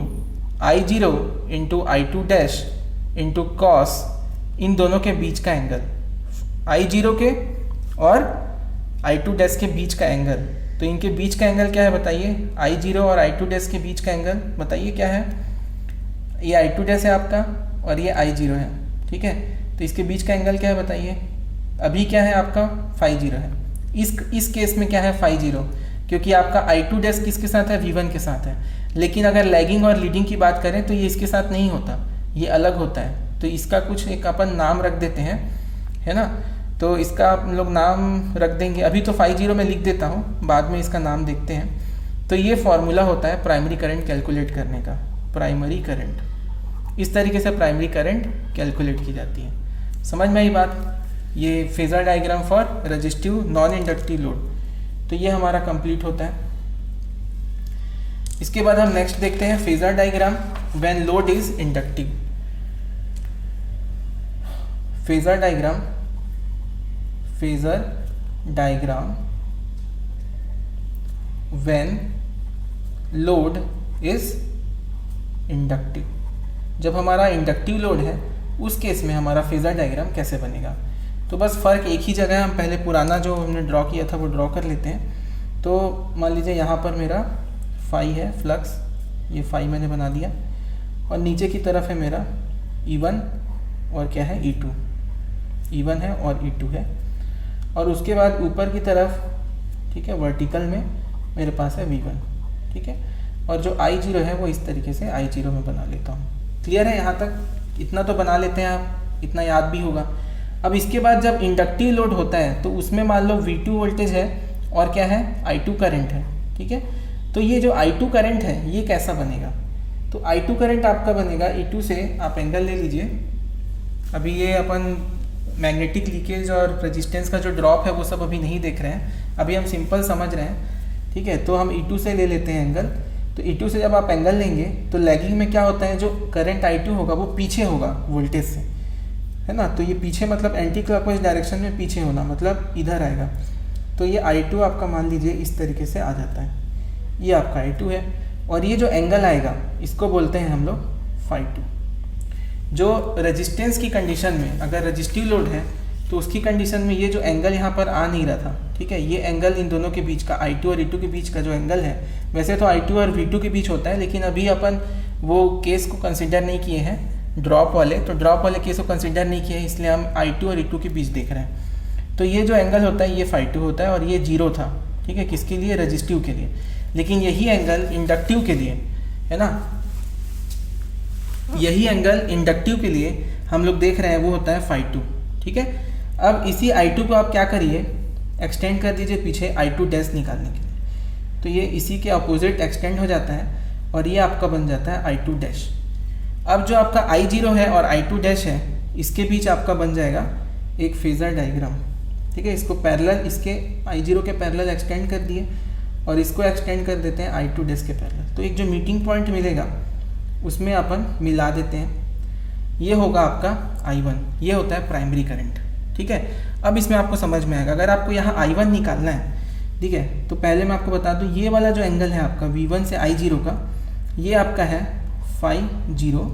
I0 into I2 dash into cos, इन दोनों के बीच का एंगल, I0 के और I2 डैश के बीच का एंगल। तो इनके बीच का एंगल क्या है बताइए? I0 और I2 डैश के बीच का एंगल बताइए क्या है? ये I2 डैश है आपका और ये I0 है, ठीक है। तो इसके बीच का एंगल क्या है बताइए? अभी क्या है आपका, φ0 है। इस केस में क्या है, φ0, क्योंकि आपका I2 डैश किसके साथ है, V1 के साथ है। लेकिन अगर लैगिंग और लीडिंग की बात करें तो ये इसके साथ नहीं होता, ये अलग होता है। तो इसका कुछ एक अपन नाम रख देते हैं, है ना। तो इसका हम लोग नाम रख देंगे, अभी तो φ0 में लिख देता हूँ, बाद में इसका नाम देखते हैं। तो ये फॉर्मूला होता है प्राइमरी करंट कैलकुलेट करने का, प्राइमरी करंट। इस तरीके से प्राइमरी करंट कैलकुलेट की जाती है। समझ में आई बात? ये phasor diagram for resistive non inductive load. तो ये हमारा कंप्लीट होता है। इसके बाद हम नेक्स्ट देखते हैं phasor diagram when load is inductive. Phasor diagram when load is inductive. जब हमारा इंडक्टिव लोड है उस केस में हमारा फेजर डायग्राम कैसे बनेगा? तो बस फ़र्क एक ही जगह है। हम पहले पुराना जो हमने ड्रॉ किया था वो ड्रॉ कर लेते हैं। तो मान लीजिए यहाँ पर मेरा फाई है, फ्लक्स, ये फाई मैंने बना दिया, और नीचे की तरफ है मेरा E1 और क्या है, E2। E1 है और E2 है। और उसके बाद ऊपर की तरफ, ठीक है, वर्टिकल में मेरे पास है V1, ठीक है। और जो I0 है वो इस तरीके से I0 में बना लेता हूँ। क्लियर है यहाँ तक? इतना तो बना लेते हैं आप, इतना याद भी होगा। अब इसके बाद जब इंडक्टिव लोड होता है तो उसमें मान लो V2 वोल्टेज है और क्या है, I2 करंट है, ठीक है। तो ये जो I2 करंट है ये कैसा बनेगा? तो I2 करंट आपका बनेगा, E2 से आप एंगल ले लीजिए। अभी ये अपन मैग्नेटिक लीकेज और रेजिस्टेंस का जो ड्रॉप है वो सब अभी नहीं देख रहे हैं, अभी हम सिंपल समझ रहे हैं, ठीक है। तो हम E2 से ले लेते हैं एंगल। तो E2 से जब आप एंगल लेंगे तो लैगिंग में क्या होता है, जो करंट I2 होगा वो पीछे होगा वोल्टेज से, है ना। तो ये पीछे मतलब एंटी क्लॉकवाइज डायरेक्शन में पीछे होना, मतलब इधर आएगा। तो ये I2 आपका मान लीजिए इस तरीके से आ जाता है, ये आपका I2 है। और ये जो एंगल आएगा इसको बोलते हैं हम लोग φ2। जो रेजिस्टेंस की कंडीशन में, अगर रेजिस्टिव लोड है तो उसकी कंडीशन में ये जो एंगल यहाँ पर आ नहीं रहा था, ठीक है, ये एंगल इन दोनों के बीच का, I2 और E2 के बीच का जो एंगल है, वैसे तो I2 और V2 के बीच होता है, लेकिन अभी अपन वो केस को कंसिडर नहीं किए हैं ड्रॉप वाले। तो ड्रॉप वाले केस को कंसिडर नहीं किए हैं, इसलिए हम I2 और E2 के बीच देख रहे हैं। तो ये जो एंगल होता है ये φ2 होता है और ये 0 था, ठीक है, किसके लिए, रेजिस्टिव के लिए। लेकिन यही एंगल इंडक्टिव के लिए, है ना, यही एंगल इंडक्टिव के लिए हम लोग देख रहे हैं वो होता है φ2, ठीक है। अब इसी I2 को आप क्या करिए, एक्सटेंड कर दीजिए पीछे I2 डैश निकालने के लिए। तो ये इसी के अपोजिट एक्सटेंड हो जाता है और ये आपका बन जाता है I2 डैश। अब जो आपका I0 है और I2 डैश है, इसके बीच आपका बन जाएगा एक फेजर डायग्राम, ठीक है। इसको पैरेलल, इसके I0 के पैरेलल एक्सटेंड कर दिए और इसको एक्सटेंड कर देते हैं I2 डैश के पैरेलल। तो एक जो मीटिंग पॉइंट मिलेगा उसमें अपन मिला देते हैं, ये होगा आपका I1, ये होता है प्राइमरी करंट, ठीक है। अब इसमें आपको समझ में आएगा, अगर आपको यहाँ I1 निकालना है, ठीक है, तो पहले मैं आपको बता दूँ, ये वाला जो एंगल है आपका V1 से I0 का, ये आपका है φ0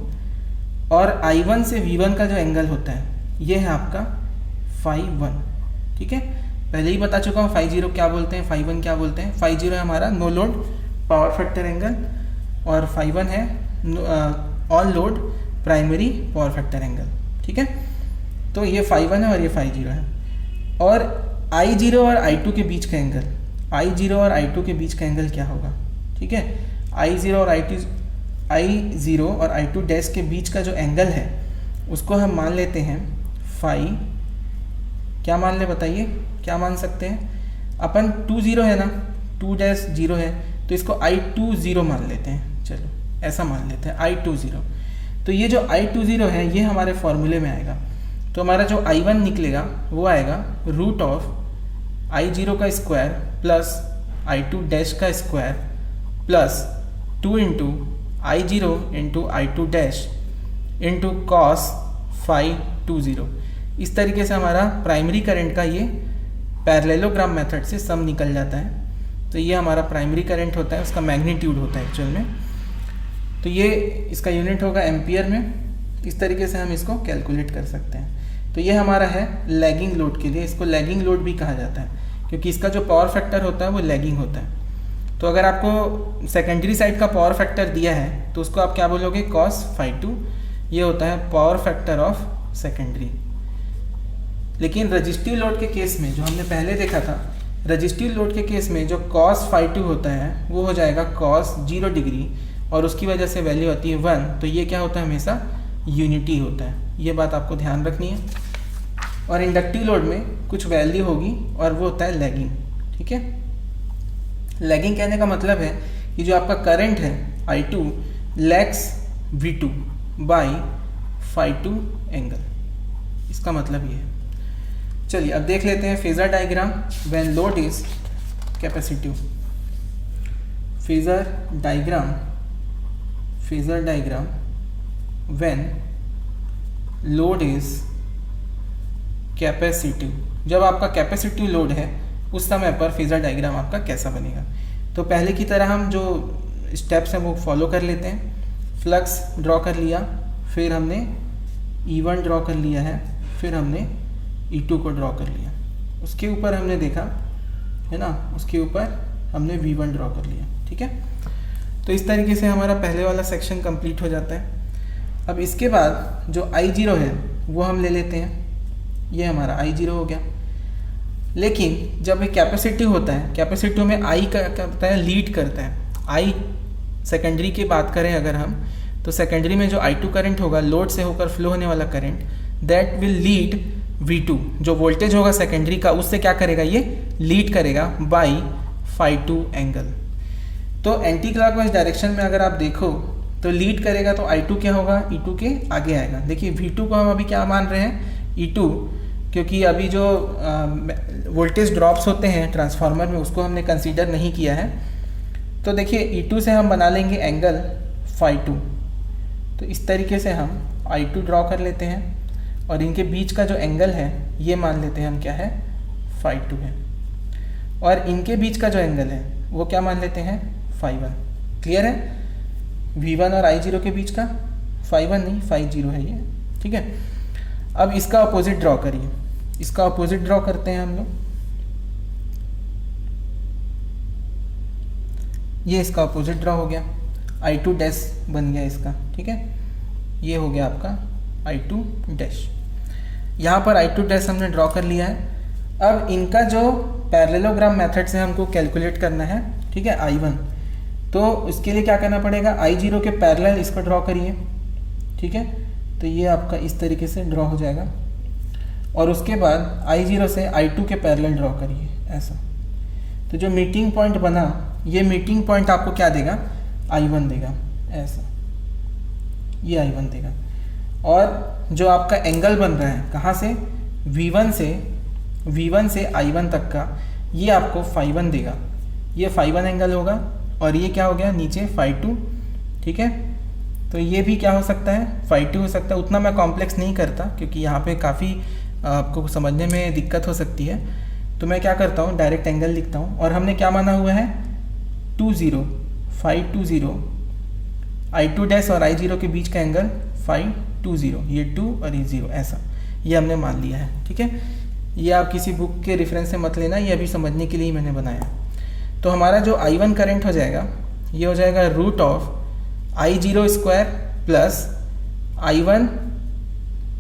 और I1 से V1 का जो एंगल होता है ये है आपका φ1, ठीक है। पहले ही बता चुका हूँ φ0 क्या बोलते हैं, φ1 क्या बोलते हैं। φ0 है हमारा no load power factor angle और φ1 है on load primary power factor angle, ठीक है। तो ये φ1 है और ये φ0 है। और I0 और I2 के बीच का एंगल, I0 और I2 के बीच का एंगल क्या होगा, ठीक है। I0 और I2 डैश के बीच का जो एंगल है उसको हम मान लेते हैं फाई, क्या मान ले बताइए, क्या मान सकते हैं अपन, 2 0 है ना, 2 डैश 0 है तो इसको I20 मान लेते हैं, चलो ऐसा मान लेते हैं I20। तो ये जो I20 है ये हमारे फॉर्मूले में आएगा। तो हमारा जो I1 निकलेगा वो आएगा रूट ऑफ I0 का स्क्वायर प्लस I2 डैश का square plus 2 into I0 into I2 dash into cos φ20। इस तरीके से हमारा प्राइमरी करंट का ये पैरेललोग्राम मेथड से सम निकल जाता है। तो ये हमारा प्राइमरी करंट होता है, उसका मैग्नीट्यूड होता है एक्चुअल में। तो ये इसका यूनिट होगा एम्पियर में। इस तरीके से हम इसको कैलकुलेट कर सकते हैं। तो ये हमारा है लैगिंग लोड के लिए, इसको लैगिंग लोड भी कहा जाता है क्योंकि इसका जो पावर फैक्टर होता है वो लैगिंग होता है। तो अगर आपको सेकेंडरी साइड का पावर फैक्टर दिया है तो उसको आप क्या बोलोगे, cos φ2, ये होता है पावर फैक्टर ऑफ सेकेंडरी। लेकिन रजिस्टिव लोड के केस में जो हमने पहले देखा था, रजिस्टिव लोड के केस में जो cos φ2 होता है वो हो जाएगा cos 0 डिग्री और उसकी वजह से वैल्यू आती है 1। तो ये क्या होता है, हमेशा यूनिटी होता है, ये बात आपको ध्यान रखनी है। और इंडक्टिव लोड में कुछ वैल्यू होगी और वो होता है लैगिंग, ठीक है। लैगिंग कहने का मतलब है कि जो आपका करंट है I2 lags V2 by φ2 angle, इसका मतलब ये है। चलिए अब देख लेते हैं phasor diagram when load is capacitive. Phasor diagram when load is capacitive. जब आपका कैपेसिटिव लोड है उस समय पर फेजर डायग्राम आपका कैसा बनेगा। तो पहले की तरह हम जो स्टेप्स हैं वो फॉलो कर लेते हैं। फ्लक्स ड्रॉ कर लिया, फिर हमने E1 ड्रॉ कर लिया है, फिर हमने E2 को ड्रॉ कर लिया, उसके ऊपर हमने देखा है ना, उसके ऊपर हमने V1 ड्रॉ कर लिया, ठीक है। तो इस तरीके से हमारा पहले वाला सेक्शन कंप्लीट हो जाता है। अब इसके बाद जो I0 है वो हम ले लेते हैं, ये हमारा I0 हो गया। लेकिन जब एक कैपेसिटिव होता है, कैपेसिटिव में I का क्या होता है, लीड करता है। I सेकेंडरी की बात करें अगर हम, तो सेकेंडरी में जो I2 करंट होगा, लोड से होकर फ्लो होने वाला current, that will lead V2, जो वोल्टेज होगा सेकेंडरी का उससे क्या करेगा, ये लीड करेगा बाई φ2 एंगल। तो एंटी क्लॉकवाइज डायरेक्शन में अगर आप देखो तो लीड करेगा तो I2 क्या होगा, E2 के आगे आएगा। देखिए V2 को हम अभी क्या मान रहे हैं, E2, क्योंकि अभी जो वोल्टेज ड्रॉप्स होते हैं ट्रांसफार्मर में उसको हमने कंसीडर नहीं किया है। तो देखिए E2 से हम बना लेंगे एंगल φ2। तो इस तरीके से हम I2 ड्रॉ कर लेते हैं और इनके बीच का जो एंगल है ये मान लेते हैं हम क्या है, φ2 है। और इनके बीच का जो एंगल है वो क्या मान लेते हैं, φ1। क्लियर है, V1 और I0 के बीच का φ1 नहीं φ0 है ये, ठीक है। अब इसका अपोजिट ड्रॉ करिए, इसका अपोजिट ड्रॉ करते हैं हम लोग। ये इसका अपोजिट ड्रॉ हो गया, I2 डैश बन गया इसका, ठीक है। ये हो गया आपका I2 डैश। यहाँ पर I2 डैश हमने ड्रॉ कर लिया है। अब इनका जो पैरेललोग्राम मेथड से हमको कैलकुलेट करना है, ठीक है, I1, तो उसके लिए क्या करना पड़ेगा, I0 के पैरेलल इसको ड्रॉ करिए, ठीक है। तो ये आपका इस तरीके से ड्रॉ हो जाएगा और उसके बाद I0 से I2 के पैरेलल ड्रॉ करिए ऐसा। तो जो मीटिंग पॉइंट बना, ये मीटिंग पॉइंट आपको क्या देगा, I1 देगा ऐसा, ये I1 देगा। और जो आपका एंगल बन रहा है कहाँ से, V1 से I1 तक का, ये आपको φ1 देगा। ये φ1 एंगल होगा और ये क्या हो गया नीचे φ2, ठीक है। तो ये भी क्या हो सकता है, φ2 हो सकता है। उतना मैं कॉम्प्लेक्स नहीं करता क्योंकि यहाँ पे काफ़ी आपको समझने में दिक्कत हो सकती है। तो मैं क्या करता हूँ, डायरेक्ट एंगल लिखता हूँ। और हमने क्या माना हुआ है, 20 φ20, I2 डैश और I0 के बीच का एंगल phi20, ये 2 और ये 0 ऐसा, ये हमने मान लिया है। ठीक है, ये आप किसी बुक के रेफरेंस से मत लेना, ये अभी समझने के लिए ही मैंने बनाया। तो हमारा जो I1 करंट हो जाएगा ये हो जाएगा √I0² प्लस I1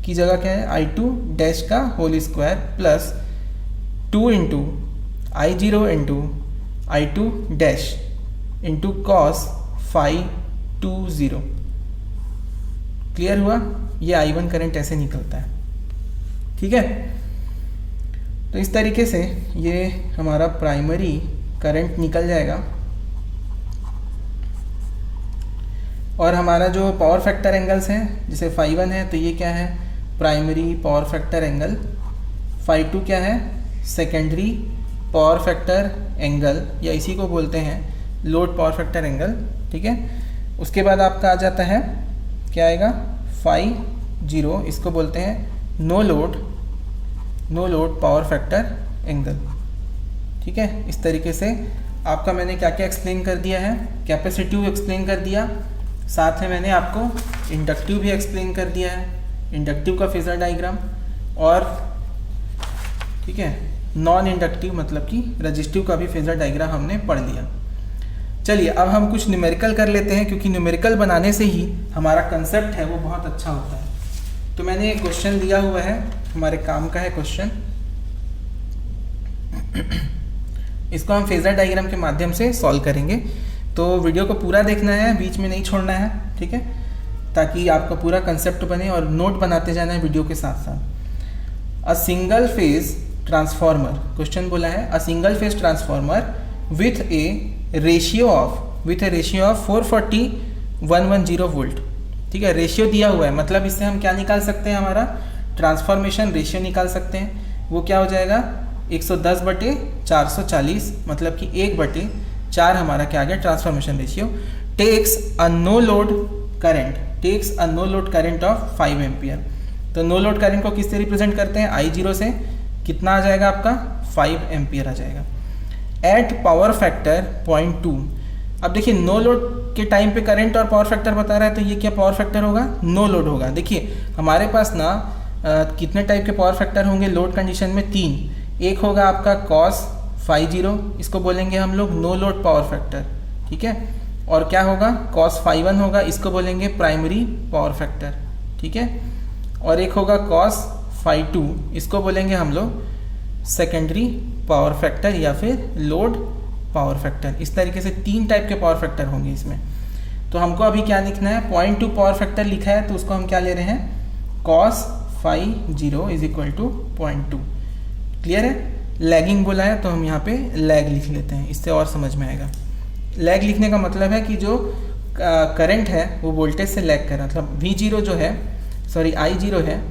की जगह क्या है I2 डैश का whole square plus 2 into I0 into I2 dash into cos phi20। Clear हुआ? ये I1 करंट ऐसे निकलता है। ठीक है, तो इस तरीके से ये हमारा प्राइमरी करंट निकल जाएगा। और हमारा जो पावर फैक्टर एंगल्स हैं, जैसे phi1 है तो ये क्या है primary power factor angle, phi2 क्या है सेकेंडरी पावर फैक्टर एंगल, या इसी को बोलते हैं लोड पावर फैक्टर एंगल। ठीक है, उसके बाद आपका आ जाता है क्या आएगा phi0, इसको बोलते हैं no load power factor angle. ठीक है, इस तरीके से आपका मैंने क्या क्या एक्सप्लेन कर दिया है, कैपेसिटिव एक्सप्लेन कर दिया, साथ में मैंने आपको इंडक्टिव भी एक्सप्लेन कर दिया है, इंडक्टिव का फेजर डायग्राम, और ठीक है नॉन इंडक्टिव मतलब कि रजिस्टिव का भी फेजर डायग्राम हमने पढ़ लिया। चलिए अब हम कुछ न्यूमेरिकल कर लेते हैं, क्योंकि न्यूमेरिकल बनाने से ही हमारा कंसेप्ट है वो बहुत अच्छा होता है। तो मैंने एक क्वेश्चन दिया हुआ है, हमारे काम का है क्वेश्चन, इसको हम फेजर डायग्राम के माध्यम से सॉल्व करेंगे। तो वीडियो को पूरा देखना है, बीच में नहीं छोड़ना है। ठीक है, ताकि आपका पूरा कंसेप्ट बने, और नोट बनाते जाना है वीडियो के साथ साथ। A single phase transformer, question बोला है a single phase transformer with A ratio of 440/110 volt. ठीक है, रेशियो दिया हुआ है, मतलब इससे हम क्या निकाल सकते हैं, हमारा ट्रांसफॉर्मेशन रेशियो निकाल सकते हैं। वो क्या हो जाएगा 110/440, मतलब कि 1/4 हमारा क्या आ गया transformation ratio. Takes a no load current of 5 ampere. तो नो लोड करंट को किससे रिप्रेजेंट करते हैं I0 से, कितना आ जाएगा आपका 5 एम्पियर आ जाएगा। At power factor 0.2। अब देखिए नो लोड के टाइम पे करंट और पावर फैक्टर बता रहा है, तो ये क्या पावर फैक्टर होगा, नो लोड होगा। देखिए हमारे पास ना कितने टाइप के पावर फैक्टर होंगे लोड कंडीशन में, 3। एक होगा आपका cos phi0, इसको बोलेंगे हम लोग नो लोड पावर फैक्टर। ठीक है, और क्या होगा cos phi1 होगा, इसको बोलेंगे प्राइमरी पावर फैक्टर। ठीक है, और एक होगा cos phi2, इसको बोलेंगे हम लोग सेकेंडरी पावर फैक्टर या फिर लोड पावर फैक्टर। इस तरीके से 3 टाइप के पावर फैक्टर होंगे इसमें। तो हमको अभी क्या लिखना है, 0.2 पावर फैक्टर लिखा है, तो उसको हम क्या ले रहे हैं cos phi0 is equal to 0.2। Clear है? लैगिंग बोला है तो हम यहाँ पे लैग लिख लेते हैं, इससे और समझ में आएगा। लैग लिखने का मतलब है कि जो करंट है वो वोल्टेज से लैग कर रहा है, मतलब V0 जो है I0 है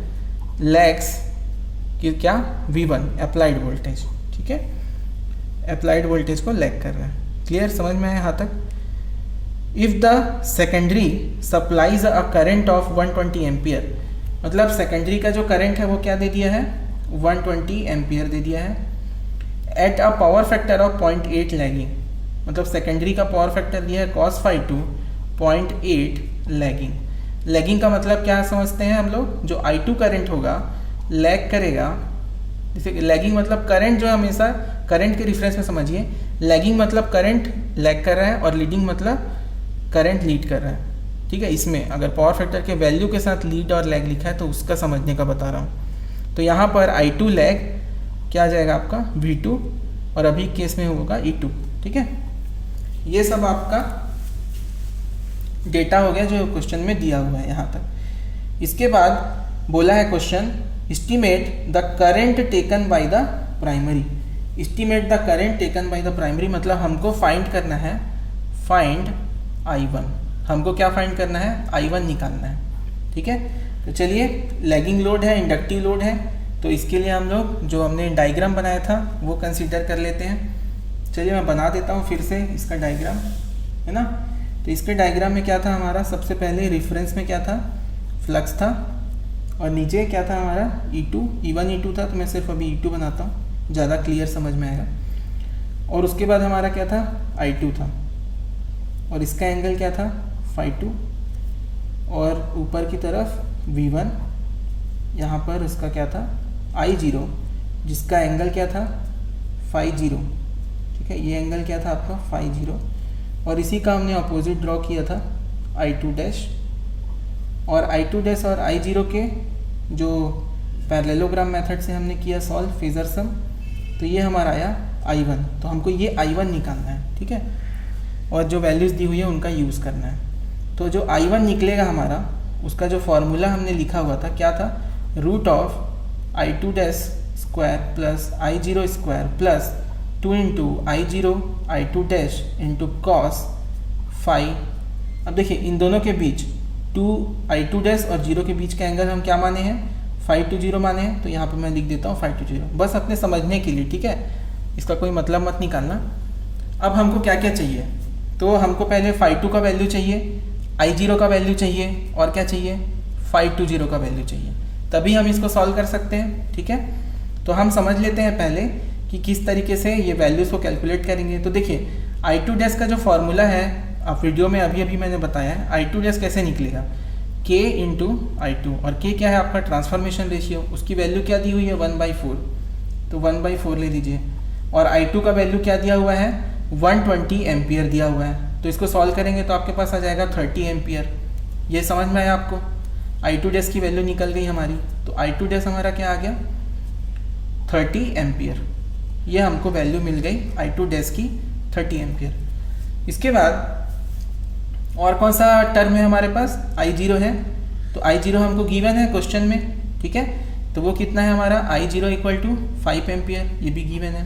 लैग्स कि क्या V1 अप्लाइड वोल्टेज। ठीक है, अप्लाइड वोल्टेज को लैग कर रहा है। क्लियर, समझ में आया यहाँ तक? If the secondary supplies a current of 120 ampere, मतलब सेकेंडरी का जो करंट है वो क्या दे दिया है 120 एम्पियर दे दिया है। At a power factor of 0.8 lagging, मतलब सेकेंडरी का पावर फैक्टर दिया है cos phi2 0.8 लैगिंग। लैगिंग का मतलब क्या समझते हैं हम लोग, जो I2 करंट होगा लैग करेगा। जैसे लैगिंग मतलब करंट जो हमेशा करंट के रिफरेंस में समझिए, लैगिंग मतलब करंट लैग कर रहा है और लीडिंग मतलब करंट लीड कर रहा है। ठीक है, इसमें अगर पावर फैक्टर के वैल्यू के साथ लीड और लैग लिखा है तो उसका समझने का बता रहा हूँ। तो यहाँ पर I2 लैग क्या आ जाएगा आपका V2, और अभी केस में होगा E2। ठीक है, ये सब आपका डेटा हो गया जो क्वेश्चन में दिया हुआ है यहाँ तक। इसके बाद बोला है question estimate the current taken by the primary. Estimate the current taken by the primary मतलब हमको फाइंड करना है, फाइंड I1। हमको क्या फाइंड करना है, I1 निकालना है। ठीक है, तो चलिए लैगिंग लोड है, इंडक्टिव लोड है, तो इसके लिए हम लोग जो हमने डायग्राम बनाया था वो कंसीडर कर लेते हैं। चलिए मैं बना देता हूँ फिर से इसका डायग्राम, है ना। तो इसके डायग्राम में क्या था हमारा, सबसे पहले रेफरेंस में क्या था, फ्लक्स था, और नीचे क्या था हमारा E1 E2 था। तो मैं सिर्फ अभी E2 बनाता हूँ, ज़्यादा क्लियर समझ में आएगा। और उसके बाद हमारा क्या था I2 था, और इसका एंगल क्या था phi2। और ऊपर की तरफ V1, यहाँ पर उसका क्या था I0, जिसका एंगल क्या था φ0, ठीक है, ये एंगल क्या था आपका φ0, और इसी का हमने अपोजिट ड्रॉ किया था I2 डैश, और I2 डैश और I0 के जो पैरेललोग्राम मेथड से हमने किया सॉल्व फेजर सम, तो ये हमारा आया I1, तो हमको ये I1 निकालना है, ठीक है, और जो वैल्यूज़ दी हुई है उनका यूज़ करना है। तो जो I1 निकलेगा हमारा, उसका जो फॉर्मूला हमने लिखा हुआ था क्या था, root of I2 dash square plus I0 square plus 2 into I0 I2 dash into cos phi. अब देखिए इन दोनों के बीच 2 I2 डैश और 0 के बीच का एंगल हम क्या माने हैं, φ20 माने हैं, तो यहाँ पर मैं लिख देता हूँ φ20, बस अपने समझने के लिए, ठीक है, इसका कोई मतलब मत निकालना। अब हमको क्या क्या चाहिए, तो हमको पहले φ2 का वैल्यू चाहिए, I0 का वैल्यू चाहिए, और क्या चाहिए φ20 का वैल्यू चाहिए, तभी हम इसको सॉल्व कर सकते हैं, ठीक है। तो हम समझ लेते हैं पहले कि किस तरीके से ये वैल्यूज़ को कैलकुलेट करेंगे। तो देखिए I2 डैश का जो फॉर्मूला है, आप वीडियो में अभी मैंने बताया है, I2 डैश कैसे निकलेगा, K इंटू I2, और K क्या है आपका ट्रांसफॉर्मेशन रेशियो, उसकी वैल्यू क्या दी हुई है 1/4, तो 1/4 ले लीजिए, और I2 का वैल्यू क्या दिया हुआ है 120 एम्पियर दिया हुआ है, तो इसको सॉल्व करेंगे तो आपके पास आ जाएगा 30 एम्पियर। ये समझ में आया आपको, I2 डैश की वैल्यू निकल गई हमारी, तो I2 डैश हमारा क्या आ गया 30 एम्पियर, ये हमको वैल्यू मिल गई I2 डैश की 30 एम्पियर। इसके बाद और कौन सा टर्म है हमारे पास, I0 है, तो I0 हमको गिवन है क्वेश्चन में, ठीक है, तो वो कितना है हमारा I0 इक्वल टू 5 एम्पियर, ये भी गिवन है।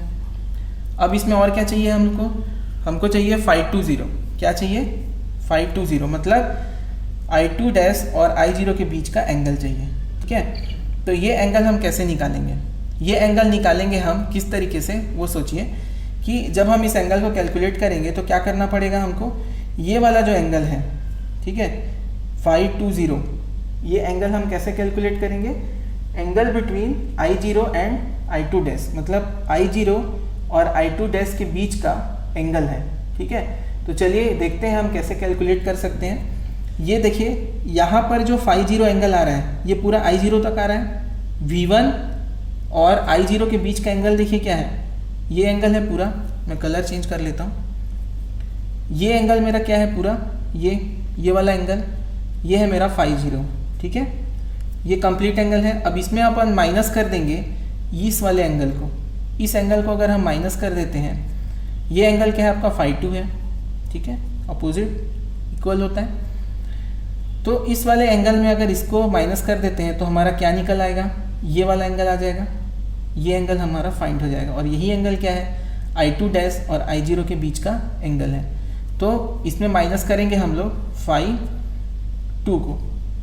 अब इसमें और क्या चाहिए हमको चाहिए φ20, क्या चाहिए φ20, मतलब I2 डैश और I0 के बीच का एंगल चाहिए, ठीक है। तो ये एंगल हम कैसे निकालेंगे, ये एंगल निकालेंगे हम किस तरीके से, वो सोचिए कि जब हम इस एंगल को कैलकुलेट करेंगे तो क्या करना पड़ेगा हमको, ये वाला जो एंगल है, ठीक है, φ20, ये एंगल हम कैसे कैलकुलेट करेंगे, angle between I0 and I2 dash, मतलब I0 और I2 डैश के बीच का एंगल है, ठीक है। तो चलिए देखते हैं हम कैसे कैलकुलेट कर सकते हैं। ये देखिए यहाँ पर जो φ0 एंगल आ रहा है, ये पूरा I0 तक आ रहा है, V1 और I0 के बीच का एंगल देखिए क्या है, ये एंगल है पूरा, मैं कलर चेंज कर लेता हूँ, ये एंगल मेरा क्या है पूरा, ये वाला एंगल, ये है मेरा φ0, ठीक है, ये कंप्लीट एंगल है। अब इसमें अपन माइनस कर देंगे इस वाले एंगल को, इस एंगल को अगर हम माइनस कर देते हैं, ये एंगल क्या है आपका φ2 है, ठीक है, अपोजिट इक्वल होता है, तो इस वाले एंगल में अगर इसको माइनस कर देते हैं तो हमारा क्या निकल आएगा, ये वाला एंगल आ जाएगा, ये एंगल हमारा फाइंड हो जाएगा, और यही एंगल क्या है I2 डैश और I0 के बीच का एंगल है। तो इसमें माइनस करेंगे हम लोग φ2 को,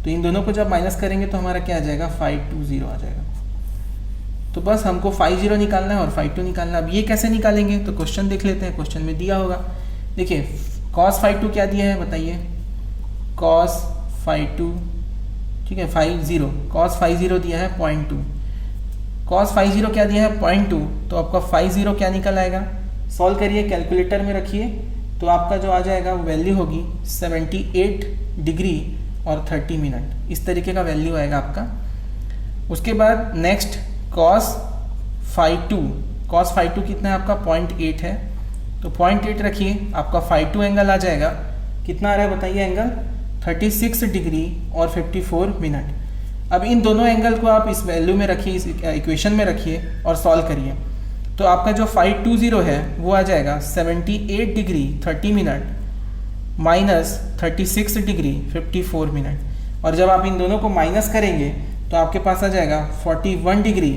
तो इन दोनों को जब माइनस करेंगे तो हमारा क्या आ जाएगा φ20 आ जाएगा। तो बस हमको φ0 निकालना है और φ2 निकालना है। अब ये कैसे निकालेंगे, तो क्वेश्चन देख लेते हैं, क्वेश्चन में दिया होगा, देखिए cos φ2 क्या दिया है बताइए, cos φ2, ठीक है, φ0, cos φ0 दिया है 0.2, cos φ0 क्या दिया है 0.2, तो आपका φ0 क्या निकल आएगा, सॉल्व करिए, कैलकुलेटर में रखिए, तो आपका जो आ जाएगा वो वैल्यू होगी 78 डिग्री और 30 मिनट, इस तरीके का वैल्यू आएगा आपका। उसके बाद नेक्स्ट cos φ2 कितना है आपका 0.8 है, तो 0.8 रखिए, आपका φ2 एंगल आ जाएगा, कितना आ रहा है बताइए एंगल 36 डिग्री और 54 मिनट। अब इन दोनों एंगल को आप इस वैल्यू में रखिए, इस इक्वेशन में रखिए और सॉल्व करिए, तो आपका जो φ20 है वो आ जाएगा 78 degree 30 minute minus 36 degree 54 minute, और जब आप इन दोनों को माइनस करेंगे तो आपके पास आ जाएगा 41 डिग्री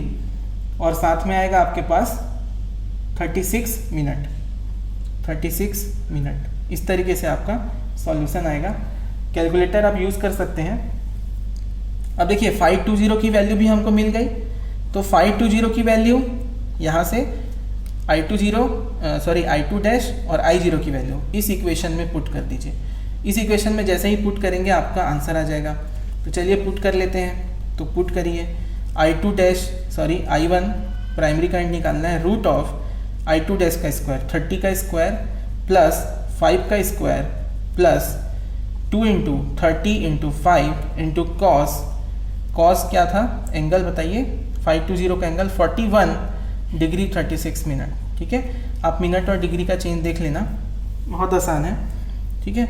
और साथ में आएगा आपके पास 36 मिनट। इस तरीके से आपका सॉल्यूशन आएगा। कैलकुलेटर आप यूज़ कर सकते हैं। अब देखिए φ20 की वैल्यू भी हमको मिल गई, तो φ20 की वैल्यू यहाँ से I2 डैश और I0 की वैल्यू इस इक्वेशन में पुट कर दीजिए। इस इक्वेशन में जैसे ही पुट करेंगे आपका आंसर आ जाएगा। तो चलिए पुट कर लेते हैं, तो पुट करिए I1 प्राइमरी करंट निकालना है, रूट ऑफ I2 डैश का स्क्वायर 30 का स्क्वायर प्लस 5 का square plus 2 into 30 into 5 into cos क्या था एंगल बताइए, 520 का एंगल 41 डिग्री 36 मिनट। ठीक है, आप मिनट और डिग्री का चेंज देख लेना, बहुत आसान है। ठीक है,